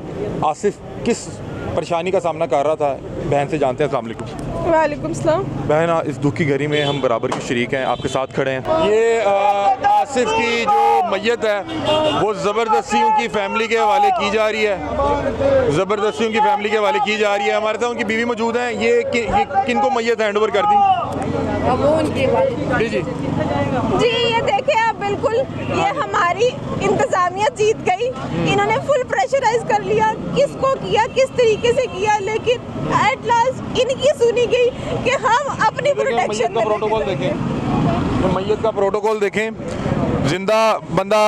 आसिफ किस परेशानी का सामना कर रहा था, बहन से जानते हैं। अस्सलाम वालेकुम। वालेकुम सलाम। बहन, इस दुख की घड़ी में हम बराबर के शरीक हैं, आपके साथ खड़े हैं। ये आसिफ की जो मैयत है वो ज़बरदस्ती उनकी फैमिली के हवाले की जा रही है, ज़बरदस्ती उनकी फैमिली के हवाले की जा रही है। हमारे साथ उनकी बीवी मौजूद हैं। ये किन को मैयत हैंड ओवर कर दी? वो उनके जी ये देखें आप, बिल्कुल ये हमारी इंतजामिया जीत गई, इन्होंने फुल प्रेशराइज कर लिया, किसको किया, किस तरीके से किया, लेकिन एट लास्ट इनकी सुनी गई कि हम अपनी प्रोटेक्शन में। प्रोटोकॉल देखें, मैयत का प्रोटोकॉल देखें, जिंदा बंदा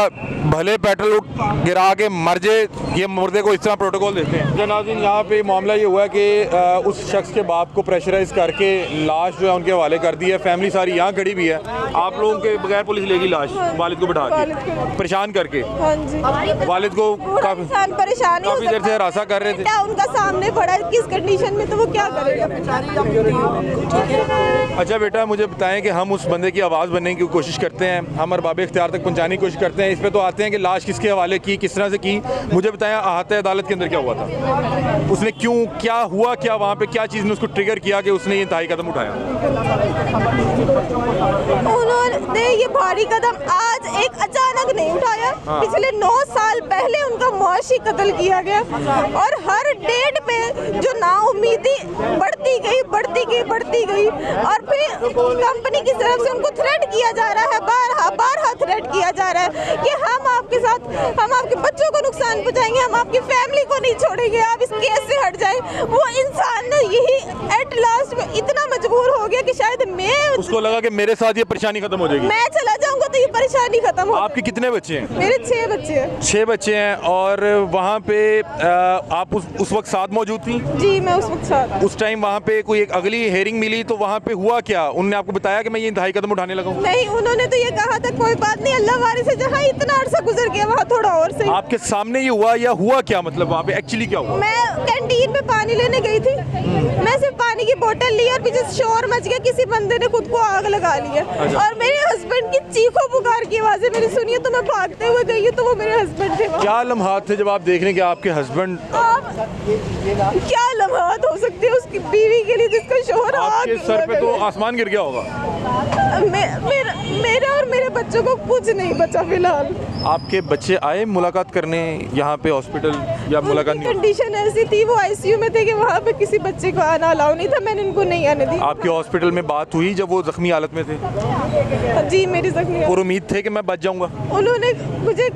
भले पेट्रोल गिरा के मर जाए, ये मुर्दे को इस तरह प्रोटोकॉल देते हैं। नाज़रीन, यहाँ पे मामला ये हुआ है कि उस शख्स के बाप को प्रेशराइज करके लाश जो है उनके हवाले कर दी है। फैमिली सारी यहाँ खड़ी भी है, आप लोगों के बगैर पुलिस लेगी लाश, वालिद को बिठा के परेशान करके। हाँ जी, वालिद को काफी परेशान, काफी देर से हरासा कर रहे थे। उनका सामने पड़ा किस कंडीशन में, तो वो क्या करेगा? अच्छा बेटा, मुझे बताएं कि हम उस बंदे की आवाज़ बनने की कोशिश करते हैं, हम अरबाब इख्तियार तक पहुंचाने की कोशिश करते हैं। इस पे तो आते हैं कि लाश किसके हवाले की, किस तरह से की। मुझे बताया अहाता अदालत के अंदर क्या हुआ था, उसने क्यों, क्या हुआ, क्या वहाँ पे क्या चीज़ ने उसको ट्रिगर किया कि उसने ये इंतहाई कदम उठाया? उन्होंने ये भारी कदम आज एक अचानक नहीं उठाया, पिछले 9 साल पहले उनका मुआशी कत्ल किया गया, और हर डेट पे जो नाउमीदी बढ़ती गई, और फिर कंपनी की तरफ से उनको थ्रेट किया जा रहा है, बारहा थ्रेट किया जा रहा है कि हम आपके साथ, हम आपके बच्चों को नुकसान पहुंचाएंगे, हम आपकी फैमिली को नहीं छोड़ेंगे, आप इस केस से हट जाएं। वो इंसान ना यही एट लास्ट में इतना मजबूर हो गया कि शायद उसको लगा कि मेरे साथ ये परेशानी खत्म हो जाएगी, मैं चला जाऊंगा तो ये परेशानी खत्म हो। आपके कितने बच्चे हैं? मेरे 6 बच्चे हैं। 6 बच्चे हैं। और वहाँ पे आप उस वक्त साथ मौजूद थी? जी मैं उस वक्त साथ। उस टाइम वहाँ पे कोई एक अगली हेयरिंग मिली तो वहाँ पे हुआ क्या? उन्होंने आपको बताया कि मैं ये इंतहाई कदम उठाने लगा हूँ? नहीं, उन्होंने तो ये कहा था कोई बात नहीं, अल्लाह वारिस है, जहाँ इतना अरसा गुजर गया वहाँ थोड़ा और सही। आपके सामने ये हुआ या हुआ क्या? मतलब वहाँ पे एक्चुअली क्या हुआ? मैं कैंटीन में पानी लेने गई थी, मैं सिर्फ पानी की बोतल ली और पीछे शोर मच गया, किसी बंदे ने खुद को आग लगा लिया। और मेरे हस्बैंड की चीखों पुकार की आवाजें मैंने सुनी, तो मैं भागते हुए गई हूँ, तो वो मेरे हस्बैंड थे वहाँ। क्या लम्हात थे जब आप देख रहे हैं कि आपके हस्बैंड? क्या लम्हात हो सकते हैं उसकी बीवी के लिए जिसका शोहर आपके सर पे तो आसमान गिर गया होगा। मेरा और मेरे बच्चों को कुछ नहीं बचा फिलहाल। आपके बच्चे आए मुलाकात करने यहाँ पे हॉस्पिटल या मुलाकात नहीं? कंडीशन ऐसी थी, वो आईसीयू में थे कि वहाँ पे किसी बच्चे को आना अलाउ नहीं था, मैंने उनको नहीं आने दी। आपके हॉस्पिटल में बात हुई जब वो जख्मी हालत में थे? जी मेरी जख्मी। और उम्मीद थे कि मैं बच जाऊंगा? उन्होंने मुझे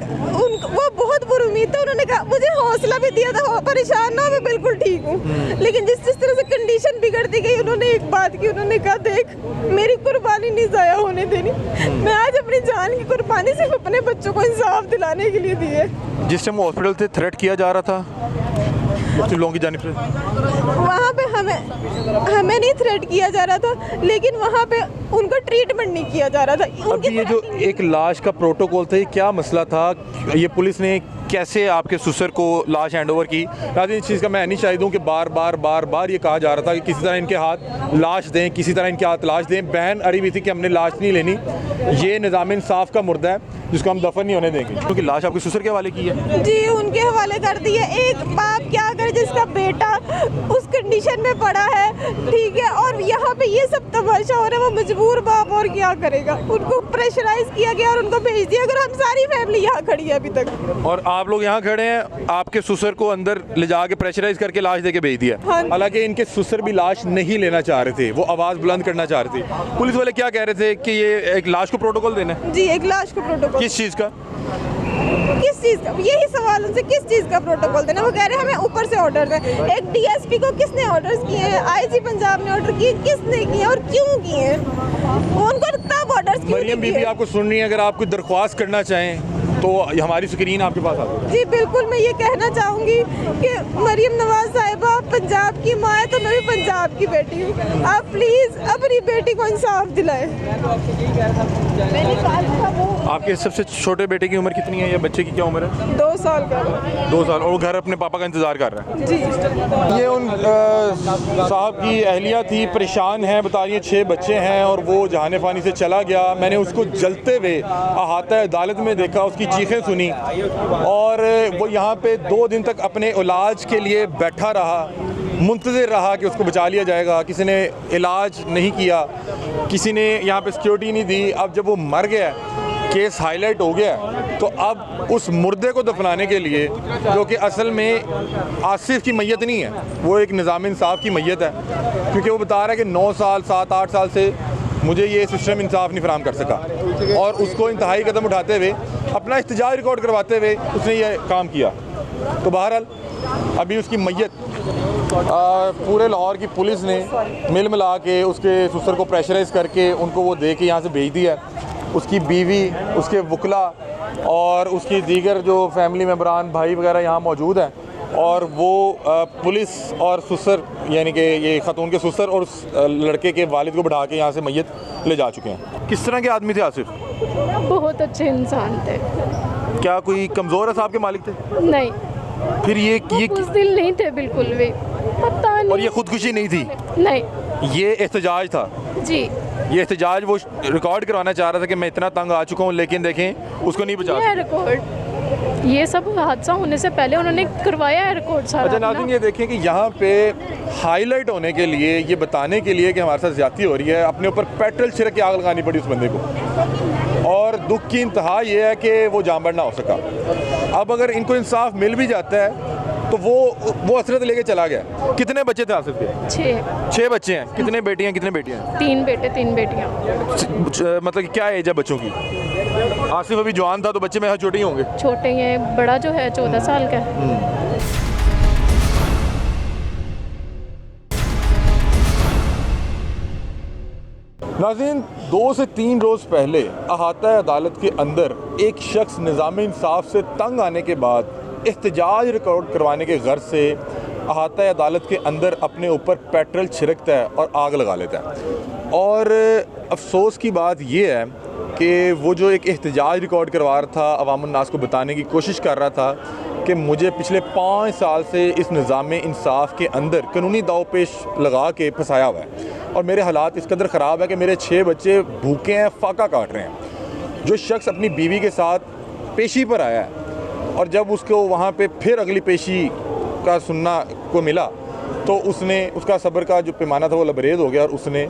वो बहुत पुरुमीद थे, उन्होंने कहा, मुझे हौसला भी दिया था, परेशान ना, मैं बिल्कुल ठीक हूँ। लेकिन जिस तरह से कंडीशन बिगड़ती गई, उन्होंने एक बात की, उन्होंने कहा देख मेरी कुर्बानी नहीं जाया होने देनी, मैं आज अपनी जान की कुर्बानी सिर्फ अपने बच्चों को इंसाफ दिलाने के लिए दी है। जिस टाइम हॉस्पिटल से थ्रेट किया जा रहा था मुस्लिम लोगों की जानिब से, वहाँ पे हमें नहीं थ्रेट किया जा रहा था, लेकिन वहाँ पे उनका ट्रीटमेंट नहीं किया जा रहा था। अभी ये जो एक लाश का प्रोटोकॉल था, ये क्या मसला था? ये पुलिस ने कैसे आपके ससुर को लाश हैंड ओवर की? राजी, इस चीज़ का मैं नहीं शाहिद हूँ कि बार बार ये कहा जा रहा था कि किसी तरह इनके हाथ लाश दें, किसी तरह इनके हाथ लाश दें। बहन अड़ी हुई थी कि हमने लाश नहीं लेनी, ये निज़ाम इंसाफ का मुर्दा है जिसको हम दफन नहीं होने देंगे। क्योंकि लाश आपके ससुर के हवाले की है? जी उनके हवाले कर दी है। एक बाप क्या करे जिसका बेटा उस कंडीशन में पड़ा है, ठीक है, और यहाँ पे ये सब तमाशा हो रहा है, वो मजबूर बाप और क्या करेगा। उनको प्रेशराइज किया गया और उनको भेज दिया। अगर हम सारी फैमिली यहाँ खड़ी है अभी तक, और आप लोग यहाँ खड़े हैं, आपके ससुर को अंदर ले जाके प्रेशराइज करके लाश देके भेज दिया। हाँ। हालांकि इनके ससुर भी लाश नहीं लेना चाह रहे थे, वो आवाज़ बुलंद करना चाह रहे थे। पुलिस वाले क्या कह रहे थे कि ये एक लाश को प्रोटोकॉल देना है? जी एक लाश को प्रोटोकॉल। किस चीज़ का? किस चीज़ का? यही सवाल उनसे, किस चीज़ का प्रोटोकॉल देना? वो कह रहे हैं हमें ऊपर से ऑर्डर है। एक डीएसपी को किसने ऑर्डर्स किए हैं? आईजी पंजाब ने ऑर्डर किए, किसने किए और क्यों किए? उनको तब ऑर्डर्स क्यों मरियम बीबी आपको सुन रही है, अगर आप कोई दरख्वास्त करना चाहें तो हमारी स्क्रीन आपके पास आ गई। जी बिल्कुल, मैं ये कहना चाहूँगी कि मरियम नवाज साहिबा पंजाब की माँ है, तो मैं भी पंजाब की बेटी हूँ। आप प्लीज़ अपनी बेटी को इंसाफ दिलाएं। आपके सबसे छोटे बेटे की उम्र कितनी है या बच्चे की क्या उम्र है? 2 साल का। 2 साल। और वो घर अपने पापा का इंतज़ार कर रहा है? जी। ये उन साहब की अहलिया थी, परेशान है, बता रही है 6 बच्चे हैं और वो जहान फ़ानी से चला गया। मैंने उसको जलते हुए अहाता अदालत में देखा, उसकी चीखें सुनी, और वो यहाँ पे 2 दिन तक अपने इलाज के लिए बैठा रहा, मुंतज़िर रहा कि उसको बचा लिया जाएगा। किसी ने इलाज नहीं किया, किसी ने यहाँ पे सिक्योरिटी नहीं दी। अब जब वो मर गया, केस हाईलाइट हो गया, तो अब उस मुर्दे को दफनाने के लिए, जो कि असल में आसिफ की मैयत नहीं है, वो एक निज़ाम इंसाफ की मैयत है, क्योंकि वो बता रहा है कि 9 साल 7-8 साल से मुझे ये सिस्टम इंसाफ नहीं फराम कर सका, और उसको इंतहाई कदम उठाते हुए, अपना इख्तिजाज रिकॉर्ड करवाते हुए उसने ये काम किया। तो बहरहाल अभी उसकी मैयत पूरे लाहौर की पुलिस ने मिल मिला के उसके ससुर को प्रेशराइज करके उनको वो दे के यहाँ से भेज दिया। उसकी बीवी, उसके वकला और उसकी दीगर जो फैमिली मेम्बरान, भाई वगैरह यहाँ मौजूद हैं, और वो पुलिस और ससुर, यानी कि ये ख़ातून के ससुर और उस लड़के के वालिद को बढ़ा के यहाँ से मैयत ले जा चुके हैं। किस तरह के आदमी थे आसिफ? बहुत अच्छे इंसान थे। क्या कोई कमज़ोर है साहब के मालिक थे? नहीं, फिर ये बुज़दिल नहीं थे बिल्कुल भी, पता नहीं। और ये खुदकुशी नहीं थी? नहीं, ये एहतजाज था। जी ये एहतजाज वो रिकॉर्ड करवाना चाह रहा था कि मैं इतना तंग आ चुका हूँ, लेकिन देखें उसको नहीं बचा ये रिकॉर्ड, ये सब हादसा होने से पहले उन्होंने करवाया है रिकॉर्ड सारा। अच्छा नाज़रीन, ये देखें कि यहाँ पे हाईलाइट होने के लिए, ये बताने के लिए कि हमारे साथ ज़्यादती हो रही है, अपने ऊपर पेट्रोल छिड़क के आग लगानी पड़ी उस बंदे को, और दुख की इंतहा ये है कि वो जामबड़ ना हो सका। अब अगर इनको इंसाफ मिल भी जाता है तो वो असरत लेके चला गया। कितने बच्चे थे आसिफ के? 6 बच्चे हैं। कितने बेटियां कितने बेटियां? 3 बेटे 3 बेटियाँ। मतलब क्या एज है बच्चों की? आसिफ अभी जवान था तो बच्चे में छोटे ही होंगे। छोटे हैं, बड़ा जो है 14 साल का है। नाज़रीन, 2 से 3 रोज़ पहले अहाता अदालत के अंदर एक शख्स निज़ाम इंसाफ से तंग आने के बाद एहतजाज रिकॉर्ड करवाने के गर्ज से अहाता अदालत के अंदर अपने ऊपर पेट्रोल छिड़कता है और आग लगा लेता है। और अफसोस की बात यह है कि वो जो एक एहतजाज रिकॉर्ड करवा रहा था, अवामुन नास को बताने की कोशिश कर रहा था कि मुझे पिछले 5 साल से इस निज़ाम इंसाफ के अंदर कानूनी दावपेश लगा के फंसाया हुआ है और मेरे हालात इस कदर ख़राब है कि मेरे 6 बच्चे भूखे हैं, फाका काट रहे हैं। जो शख्स अपनी बीवी के साथ पेशी पर आया है और जब उसको वहाँ पे फिर अगली पेशी का सुनना को मिला तो उसका सब्र का जो पैमाना था वो लबरेज हो गया और उसने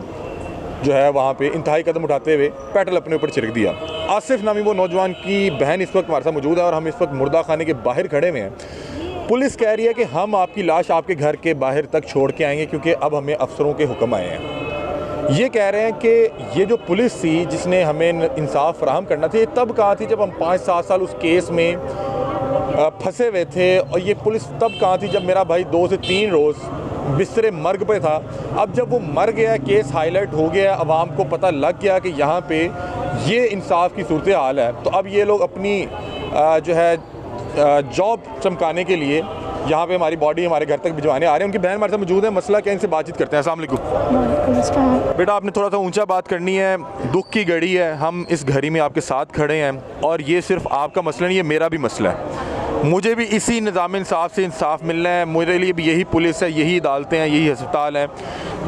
जो है वहाँ पे इंतहाई कदम उठाते हुए पेट्रोल अपने ऊपर छिड़क दिया। आसिफ नामी वो नौजवान की बहन इस वक्त हमारे साथ मौजूद है और हम इस वक्त मुर्दा खाने के बाहर खड़े हुए हैं। पुलिस कह रही है कि हम आपकी लाश आपके घर के बाहर तक छोड़ के आएंगे क्योंकि अब हमें अफसरों के हुक्म आए हैं। ये कह रहे हैं कि ये जो पुलिस थी जिसने हमें इंसाफ फराहम करना था, ये तब कहाँ थी जब हम 5-7 साल उस केस में फंसे हुए थे, और ये पुलिस तब कहाँ थी जब मेरा भाई 2 से 3 रोज़ बिस्तरे मर्ग पे था। अब जब वो मर गया, केस हाईलाइट हो गया, अवाम को पता लग गया कि यहाँ पे ये इंसाफ की सूरत हाल है, तो अब ये लोग अपनी जो है जॉब चमकाने के लिए यहाँ पे हमारी बॉडी हमारे घर तक भिजवाने आ रहे हैं। उनकी बहन हमारे साथ मौजूद है, मसला क्या, इनसे बातचीत करते हैं। अस्सलाम वालेकुम। बेटा, आपने थोड़ा सा ऊंचा बात करनी है, दुख की घड़ी है, हम इस घड़ी में आपके साथ खड़े हैं और ये सिर्फ आपका मसला नहीं है, मेरा भी मसला है। मुझे भी इसी निज़ाम इंसाफ से इंसाफ मिलना है, मेरे लिए भी यही पुलिस है, यही अदालतें हैं, यही अस्पताल हैं।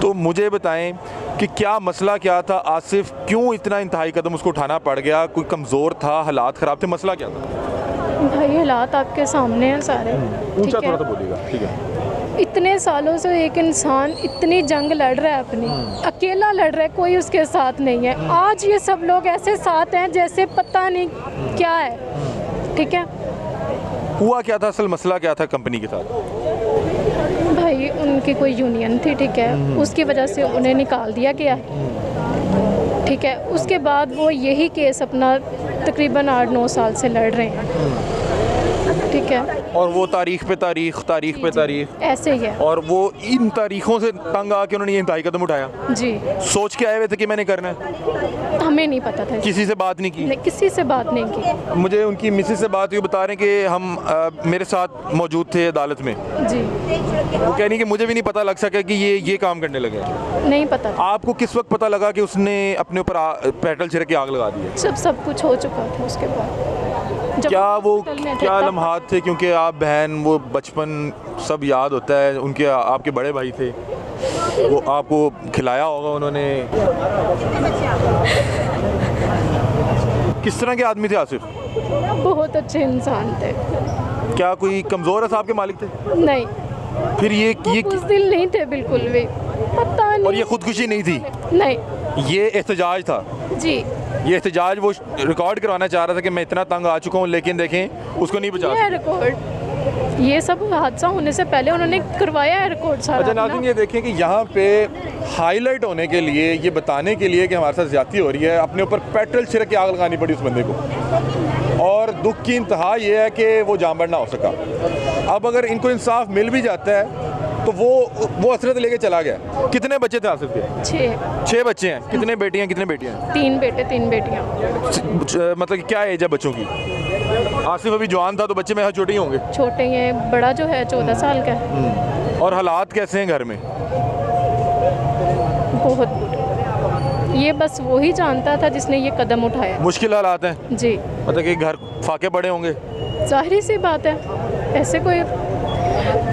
तो मुझे बताएं कि क्या मसला क्या था? आसिफ क्यों इतना इंतहाई कदम उसको उठाना पड़ गया? कोई कमज़ोर था, हालात ख़राब थे, मसला क्या था? भाई हालात आपके सामने हैं सारे। ऊंचा थोड़ा सा बोलिएगा, ठीक है। इतने सालों से एक इंसान इतनी जंग लड़ रहा है अपनी, अकेला लड़ रहा है, कोई उसके साथ नहीं है। आज ये सब लोग ऐसे साथ हैं जैसे पता नहीं क्या है। ठीक है, हुआ क्या था, असल मसला क्या था कंपनी के साथ? भाई उनकी कोई यूनियन थी, ठीक है, उसकी वजह से उन्हें निकाल दिया गया। ठीक है, उसके बाद वो यही केस अपना तकरीबन 8-9 साल से लड़ रहे हैं। ठीक है, और वो तारीख पे तारीख ऐसे ही है। और वो इन तारीखों से तंग आके उन्होंने ये इंतहाई कदम उठाया। जी, सोच के आए हुए थे कि मैंने करना है? हमें नहीं पता था, किसी से बात नहीं की? नहीं, किसी से बात नहीं की। मुझे उनकी मिसेज से बात हुई, बता रहे हैं कि हम मेरे साथ मौजूद थे अदालत में। जी, वो कह रही कि मुझे भी नहीं पता लग सका कि ये काम करने लगे। नहीं पता था। आपको किस वक्त पता लगा कि उसने अपने ऊपर पेट्रोल छिड़क के आग लगा दी है? सब कुछ हो चुका था उसके बाद। क्या वो क्या लम्हात थे, क्योंकि आप बहन, वो बचपन सब याद होता है, उनके आपके बड़े भाई थे, वो आपको खिलाया होगा उन्होंने। किस तरह के आदमी थे आसिफ? बहुत अच्छे इंसान थे। क्या कोई कमज़ोर है साहब के मालिक थे? नहीं, फिर ये बुज़दिल नहीं थे बिल्कुल भी, पता नहीं। और ये खुदकुशी नहीं थी? नहीं, ये एहतजाज था। जी, ये एहतजाज वो रिकॉर्ड करवाना चाह रहा था कि मैं इतना तंग आ चुका हूँ, लेकिन देखें उसको नहीं बचा ये रिकॉर्ड, ये सब हादसा होने से पहले उन्होंने करवाया है रिकॉर्ड सारा। अच्छा नाज़रीन, ये देखें कि यहाँ पे हाईलाइट होने के लिए, ये बताने के लिए कि हमारे साथ ज़्यादती हो रही है, अपने ऊपर पेट्रोल छिड़क के आग लगानी पड़ी उस बंदे को। और दुख की इंतहा ये है कि वो जानवर ना हो सका। अब अगर इनको इंसाफ मिल भी जाता है तो वो असरत लेके चला गया। कितने बच्चे थे आसिफ के? 6 बच्चे हैं। कितने बेटियां कितने बेटियां? 3 बेटे 3 बेटियां। मतलब क्या एज है बच्चों की? आसिफ अभी जवान था तो बच्चे में छोटे ही होंगे। छोटे हैं, बड़ा जो है 14 साल का है। और हालात कैसे हैं घर में? बहुत बुरे। ये बस वही जानता था जिसने ये कदम उठाया। मुश्किल हालात हैं जी, मतलब कि घर फाके पड़े होंगे। जाहिर सी बात है, ऐसे कोई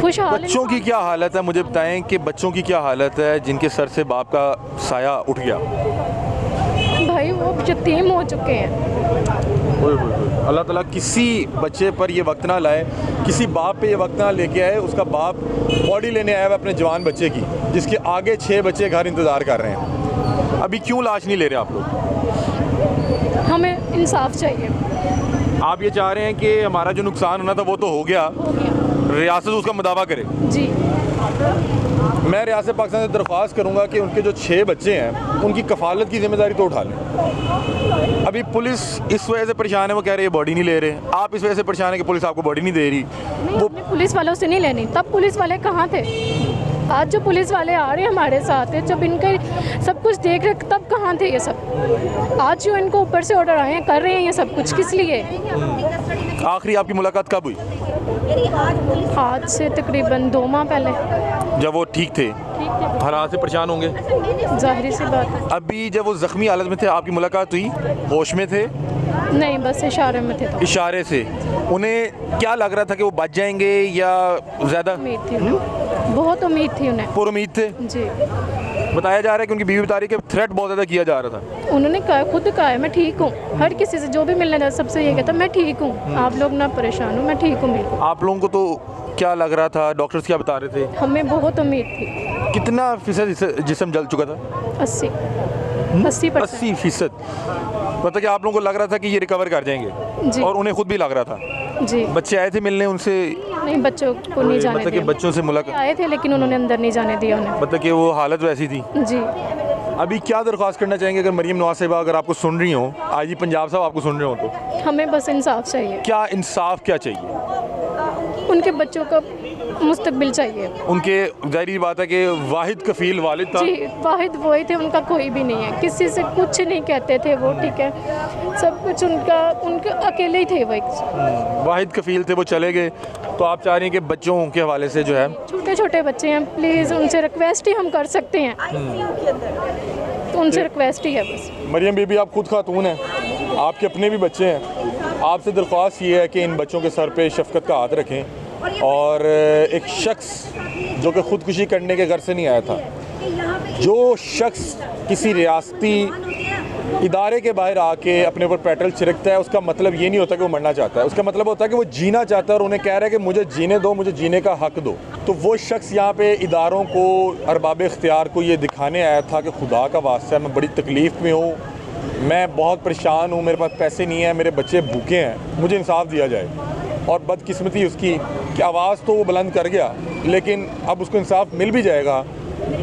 खुशहाल बच्चों की क्या हालत है, मुझे बताएं कि बच्चों की क्या हालत है जिनके सर से बाप का साया उठ गया? भाई वो यतीम हो चुके हैं। अल्लाह ताला किसी बच्चे पर ये वक्त ना लाए, किसी बाप पे ये वक्त ना लेके आए। उसका बाप बॉडी लेने आया हुआ अपने जवान बच्चे की, जिसके आगे 6 बच्चे घर इंतज़ार कर रहे हैं। अभी क्यों लाश नहीं ले रहे आप लोग? हमें इंसाफ चाहिए। आप ये चाह रहे हैं कि हमारा जो नुकसान होना था वो तो हो गया, रियासत उसका मुदावा करे। जी। मैं रियासत पाकिस्तान से दरख्वास्त करूंगा कि उनके जो 6 बच्चे हैं उनकी कफालत की जिम्मेदारी तो उठा लें। अभी पुलिस इस वजह से परेशान है, वो कह रही है बॉडी नहीं ले रहे, आप इस वजह से परेशान है कि पुलिस आपको बॉडी नहीं दे रही। वो पुलिस वालों से नहीं लेनी, तब पुलिस वाले कहाँ थे? आज जो पुलिस वाले आ रहे हैं हमारे साथ है, जब इनके सब कुछ देख रहे तब कहाँ थे ये सब? आज जो इनको ऊपर से ऑर्डर आए हैं कर रहे हैं ये सब कुछ किस लिए? आखिरी आपकी मुलाकात कब हुई? आज से तकरीबन 2 माह पहले। जब वो ठीक थे? हालात से परेशान होंगे, जाहिर सी बात है। अभी जब वो ज़ख्मी हालत में थे आपकी मुलाकात हुई, होश में थे? नहीं, बस इशारे में थे। इशारे से। उन्हें क्या लग रहा था कि वो बच जाएंगे या ज़्यादा उम्मीद थी उन्हें, बहुत उम्मीद थी उन्हें। पुरुम्मीद थे? जी। बताया जा रहा है कि उनकी बीवी बता रही है कि थ्रेट बहुत ज़्यादा किया जा रहा था। उन्होंने कहा, खुद कहा है मैं ठीक हूँ, हर किसी से जो भी मिलने जाए सबसे ये कहता मैं ठीक हूँ, आप लोग ना परेशान हो, मैं ठीक हूँ बिल्कुल। आप लोगों को तो क्या लग रहा था, डॉक्टर्स क्या बता रहे थे? हमें बहुत उम्मीद थी। कितना फीसद जिस्म जल चुका था? 80%। 80%। मतलब कि आप लोगों को लग रहा था कि ये रिकवर कर जाएंगे? जी। और उन्हें खुद भी लग रहा था? जी। बच्चे आए थे मिलने उनसे? नहीं, बच्चों को नहीं जाने मतलब कि दिया। बच्चों से मुलाकात आए थे लेकिन उन्होंने अंदर नहीं जाने दिया उन्हें। मतलब कि वो हालत वैसी थी? जी। अभी क्या दरख्वास्त करना चाहेंगे अगर मरीम नवाज साहिबा अगर आपको सुन रही हो, आईजी पंजाब साहब आपको सुन रहे हो तो? हमें बस इंसाफ चाहिए। क्या इंसाफ क्या चाहिए? उनके बच्चों का मुस्तकबिल चाहिए। उनके ज़ाहिर बात है कि वाहिद कफील वालिद था। जी, वाहिद वही थे, उनका कोई भी नहीं है, किसी से कुछ नहीं कहते थे वो, ठीक है, सब कुछ उनके अकेले ही थे वो। वाहिद कफील थे, वो चले गए, तो आप चाह रही हैं कि बच्चों के हवाले से जो है, छोटे छोटे बच्चे हैं, प्लीज़ उनसे रिक्वेस्ट ही हम कर सकते हैं, तो उनसे रिक्वेस्ट ही है बस। मरियम बीबी आप खुद खातून हैं, आपके अपने भी बच्चे हैं, आपसे दरख्वास्त ये है कि इन बच्चों के सर पे शफकत का हाथ रखें। और एक शख्स जो कि ख़ुदकुशी करने के घर से नहीं आया था, जो शख्स किसी रियासती इदारे के बाहर आके अपने ऊपर पेट्रोल छिड़कता है, उसका मतलब ये नहीं होता कि वो मरना चाहता है, उसका मतलब होता है कि वो जीना चाहता है और उन्हें कह रहा है कि मुझे जीने दो, मुझे जीने का हक दो। तो वो शख्स यहाँ पे इदारों को, अरबाब इख्तियार को ये दिखाने आया था कि खुदा का वास्ता मैं बड़ी तकलीफ़ में हूँ, मैं बहुत परेशान हूँ, मेरे पास पैसे नहीं हैं, मेरे बच्चे भूखे हैं, मुझे इंसाफ दिया जाए। और बदकिस्मती उसकी कि आवाज़ तो वो बुलंद कर गया, लेकिन अब उसको इंसाफ मिल भी जाएगा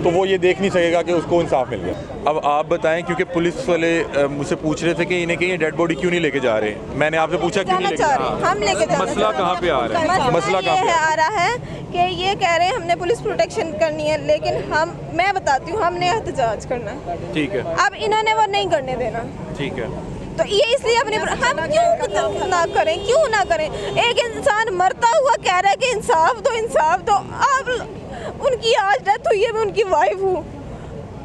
तो वो ये देख नहीं सकेगा कि उसको इंसाफ मिल गया। अब आप बताएं, क्योंकि पुलिस वाले मुझसे पूछ रहे थे कि इन्हें कहीं डेड बॉडी क्यों नहीं लेके जा रहे। मैंने आपसे पूछा क्यों नहीं लेके जा रहे? हम लेके जा रहे हैं। मसला कहाँ पे आ रहा है? मसला कहाँ पे आ रहा है कि ये कह रहे हैं हमने पुलिस प्रोटेक्शन करनी है, लेकिन मैं बताती हूँ हमने एहतजाज करना है। ठीक है। अब इन्होंने वो नहीं करने देना। ठीक है। तो ये इसलिए अपने हम क्यों ना करें, क्यों ना करें? एक इंसान मरता हुआ कह रहा है कि इंसाफ दो, इंसाफ दो। आप उनकी आज डेथ हुई है, मैं उनकी वाइफ हूँ,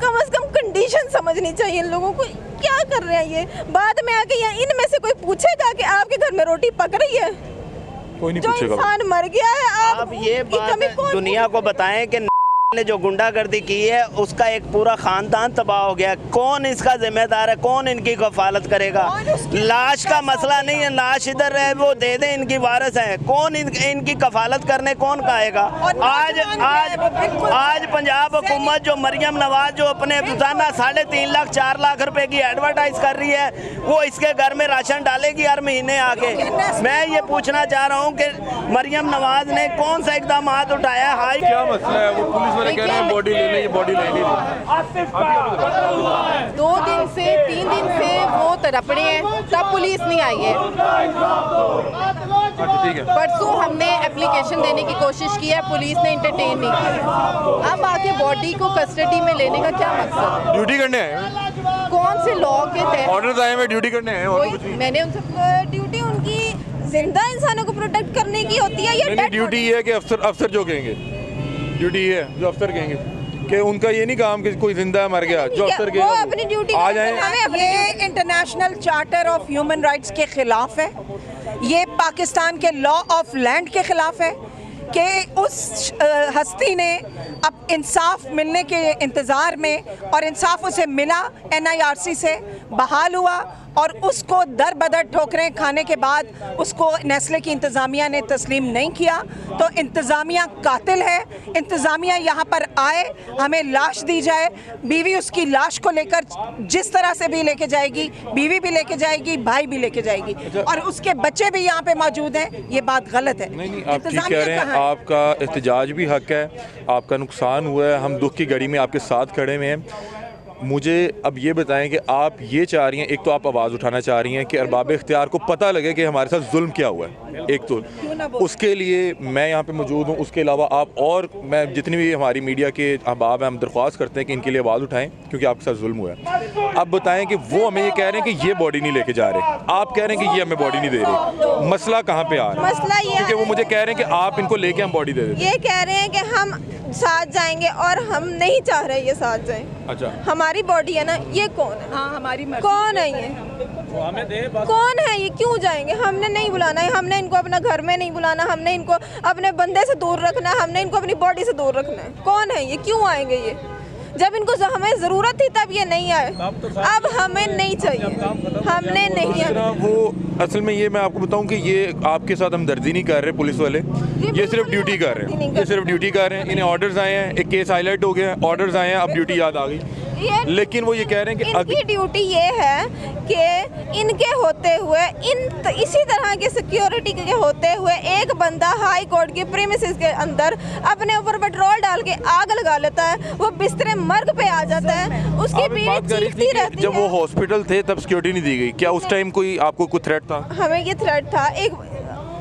कम से कम कंडीशन समझनी चाहिए इन लोगों को। क्या कर रहे हैं ये? बाद में आके या इनमें से कोई पूछेगा कि आपके घर में रोटी पक रही है? कोई नहीं जो पूछेगा। इंसान मर गया है, आप ये बात दुनिया को बताएं कि ने जो गुंडागर्दी की है उसका एक पूरा खानदान तबाह हो गया। कौन इसका जिम्मेदार है? कौन इनकी कफालत करेगा? लाश का मसला नहीं है, लाश इधर है, वो दे दें, इनकी वारिस है। कौन इनकी कफालत करने कौन का आएगा? आज पंजाब हुकूमत जो मरियम नवाज जो अपने रोजाना 3.5 लाख 4 लाख रुपए की एडवर्टाइज कर रही है, वो इसके घर में राशन डालेगी हर महीने आके। मैं ये पूछना चाह रहा हूँ कि मरियम नवाज ने कौन सा इकदाम उठाया है? हाई क्या मसला है? वो पुलिस वाले कह रहे हैं बॉडी लेने, ये बॉडी लेनी नहीं। 2 दिन से 3 दिन से वो तड़पड़े हैं, तब पुलिस नहीं आई है। ठीक है। परसों हमने एप्लीकेशन देने की कोशिश की है, पुलिस ने इंटरटेन नहीं किया। अब आके बॉडी को कस्टडी में लेने का क्या मकसद? ड्यूटी करने आए? कौन से लॉ के तहत? ऑर्डर आए हैं, ड्यूटी करने आए? और कुछ नहीं। मैंने उनसे ड्यूटी उनकी जिंदा इंसानों को प्रोटेक्ट करने की होती है या नहीं, ड्यूटी ये है कि अफसर जो कहेंगे, ड्यूटी ये है जो अफसर कहेंगे कि उनका ये नहीं काम कि कोई जिंदा है मर गया, जो अफसर वो अपनी ड्यूटी आ जाए। ये international charter of human rights के खिलाफ है, ये पाकिस्तान के लॉ ऑफ लैंड के खिलाफ है कि उस हस्ती ने अब इंसाफ मिलने के इंतज़ार में, और इंसाफ उसे मिला, NIRC से बहाल हुआ और उसको दर बदर ठोकरें खाने के बाद उसको नेस्ले की इंतज़ामिया ने तस्लीम नहीं किया, तो इंतज़ामिया कातिल है। इंतज़ामिया यहाँ पर आए, हमें लाश दी जाए, बीवी उसकी लाश को लेकर जिस तरह से भी लेके जाएगी, बीवी भी लेके जाएगी, भाई भी लेके जाएगी, और उसके बच्चे भी यहाँ पे मौजूद हैं। ये बात गलत है। नहीं, आप ठीक कह रहे हैं, आपका एहतजाज भी हक है, आपका नुकसान हुआ है, हम दुख की घड़ी में आपके साथ खड़े हुए हैं। मुझे अब ये बताएं कि आप ये चाह रही हैं, एक तो आप आवाज़ उठाना चाह रही हैं कि अरबाब इख्तियार को पता लगे कि हमारे साथ जुल्म क्या हुआ है, एक तो उसके लिए मैं यहाँ पे मौजूद हूँ। उसके अलावा आप और मैं जितनी भी हमारी मीडिया के अहबाब हैं, हम दरख्वास्त करते हैं कि इनके लिए आवाज़ उठाएं क्योंकि आपके साथ जुल्म हुआ है। अब बताएं कि वो हमें ये कह रहे हैं कि ये बॉडी नहीं लेके जा रहे, आप कह रहे हैं कि ये हमें बॉडी नहीं दे रहे, मसला कहाँ पे आ रहा है? मसला ये क्योंकि वो मुझे कह रहे हैं कि आप इनको लेके हम बॉडी दे देते। ये कह रहे हैं कि हम साथ जाएंगे और हम नहीं चाह रहे ये साथ जाएं। अच्छा, हमारी बॉडी है ना, ये कौन है? हाँ, हमारी कौन है ये? कौन है ये? क्यों जाएंगे? हमने नहीं बुलाना है, हमने इनको अपना घर में नहीं बुलाना, हमने इनको अपने बंदे से दूर रखना है, हमने इनको अपनी बॉडी से दूर रखना है। कौन है ये? क्यों आएंगे ये? जब इनको हमें ज़रूरत थी तब ये नहीं आए, अब हमें नहीं चाहिए, हमने नहीं आए। वो असल में ये मैं आपको बताऊं कि ये आपके साथ हमदर्दी नहीं कर रहे पुलिस वाले, ये सिर्फ ड्यूटी कर रहे हैं, ये सिर्फ ड्यूटी कर रहे हैं। इन्हें ऑर्डर्स आए हैं, एक केस हाईलाइट हो गया, ऑर्डर्स आए हैं, अब ड्यूटी याद आ गई। लेकिन वो ये कह रहे हैं कि इनकी ड्यूटी ये है कि इनके होते हुए इसी तरह के सिक्योरिटी के होते हुए एक बंदा हाई कोर्ट के प्रीमिसेस के अंदर अपने ऊपर पेट्रोल डाल के आग लगा लेता है, वो बिस्तरे मर्ग पे आ जाता है, उसकी बीवी चीखती रहती है। जब वो हॉस्पिटल थे तब सिक्योरिटी नहीं दी गई, क्या उस टाइम कोई आपको कोई थ्रेट था? हमें ये थ्रेट था, एक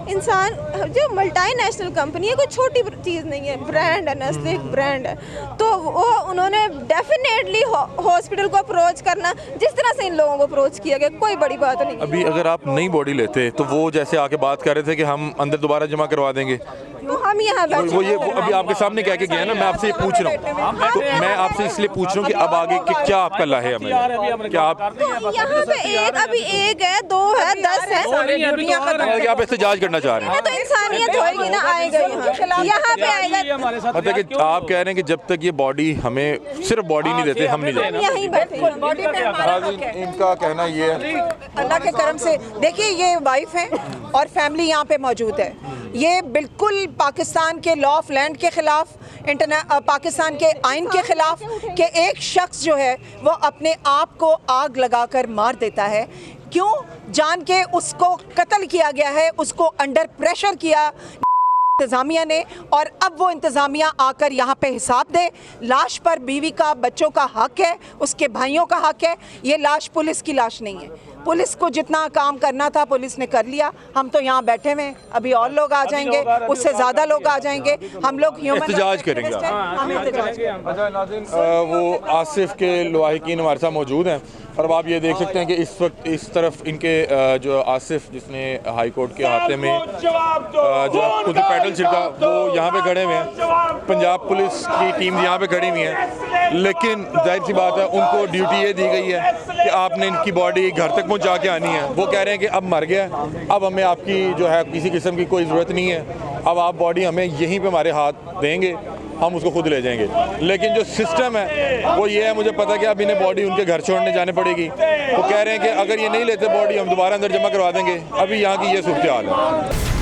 इंसान जो मल्टीनेशनल कंपनी है, कोई छोटी चीज़ नहीं है, ब्रांड है, नेस्ले एक ब्रांड है, तो वो उन्होंने डेफिनेटली हॉस्पिटल को अप्रोच करना जिस तरह से इन लोगों को अप्रोच किया गया, कोई बड़ी बात नहीं। अभी अगर आप नई बॉडी लेते तो वो जैसे आके बात कर रहे थे कि हम अंदर दोबारा जमा करवा देंगे, तो हम यहाँ वो ये अभी आपके सामने कह के गया ना, मैं आपसे ये पूछ रहा हूँ, तो मैं आपसे इसलिए पूछ रहा हूँ कि अब आगे कि क्या आपका लाहे हमें, क्या आप यहाँ पे एक अभी एक है, 2 है, 10 है, आप एहतजाज करना चाह रहे हैं? तो इंसानियत होगी ना, आएगा यहाँ पे आएगा। मतलब कि आप कह रहे हैं कि जब तक ये बॉडी हमें सिर्फ बॉडी नहीं देते हम नहीं जाएंगे, यहीं बैठे। इनका कहना ये है। अल्लाह के करम से देखिए, ये वाइफ है और फैमिली यहाँ पे मौजूद है। ये बिल्कुल पाकिस्तान के लॉ ऑफ लैंड के ख़िलाफ़, पाकिस्तान के आइन के ख़िलाफ़ कि एक शख्स जो है वो अपने आप को आग लगाकर मार देता है। क्यों? जान के उसको कत्ल किया गया है, उसको अंडर प्रेशर किया इंतज़ामिया ने, और अब वो इंतज़ामिया आकर यहाँ पे हिसाब दे। लाश पर बीवी का, बच्चों का हक है, उसके भाइयों का हक है। ये लाश पुलिस की लाश नहीं है। पुलिस को जितना काम करना था पुलिस ने कर लिया। हम तो यहाँ बैठे हुए, अभी और लोग आ जाएंगे, उससे ज़्यादा लोग आ जाएंगे। हम लोग एहतजाज करेंगे। अच्छा नाज़रीन, वो आसिफ के लवाहिकीन हमारे साथ मौजूद हैं और अब आप ये देख सकते हैं कि इस वक्त इस तरफ इनके जो आसिफ जिसने हाई कोर्ट के हाथे में जो खुद पेट्रोल छिड़का, वो यहाँ पे खड़े हुए हैं। पंजाब पुलिस की टीम यहाँ पे खड़ी हुई है, लेकिन जाहिर सी बात है उनको ड्यूटी ये दी गई है कि आपने इनकी बॉडी घर तक पहुँचा के आनी है। वो कह रहे हैं कि अब मर गया, अब हमें आपकी जो है किसी किस्म की कोई ज़रूरत नहीं है, अब आप बॉडी हमें यहीं पे हमारे हाथ देंगे, हम उसको खुद ले जाएंगे। लेकिन जो सिस्टम है वो ये है, मुझे पता है कि अब इन्हें बॉडी उनके घर छोड़ने जाने पड़ेगी। वो कह रहे हैं कि अगर ये नहीं लेते बॉडी हम दोबारा अंदर जमा करवा देंगे। अभी यहाँ की ये सूरत हाल है।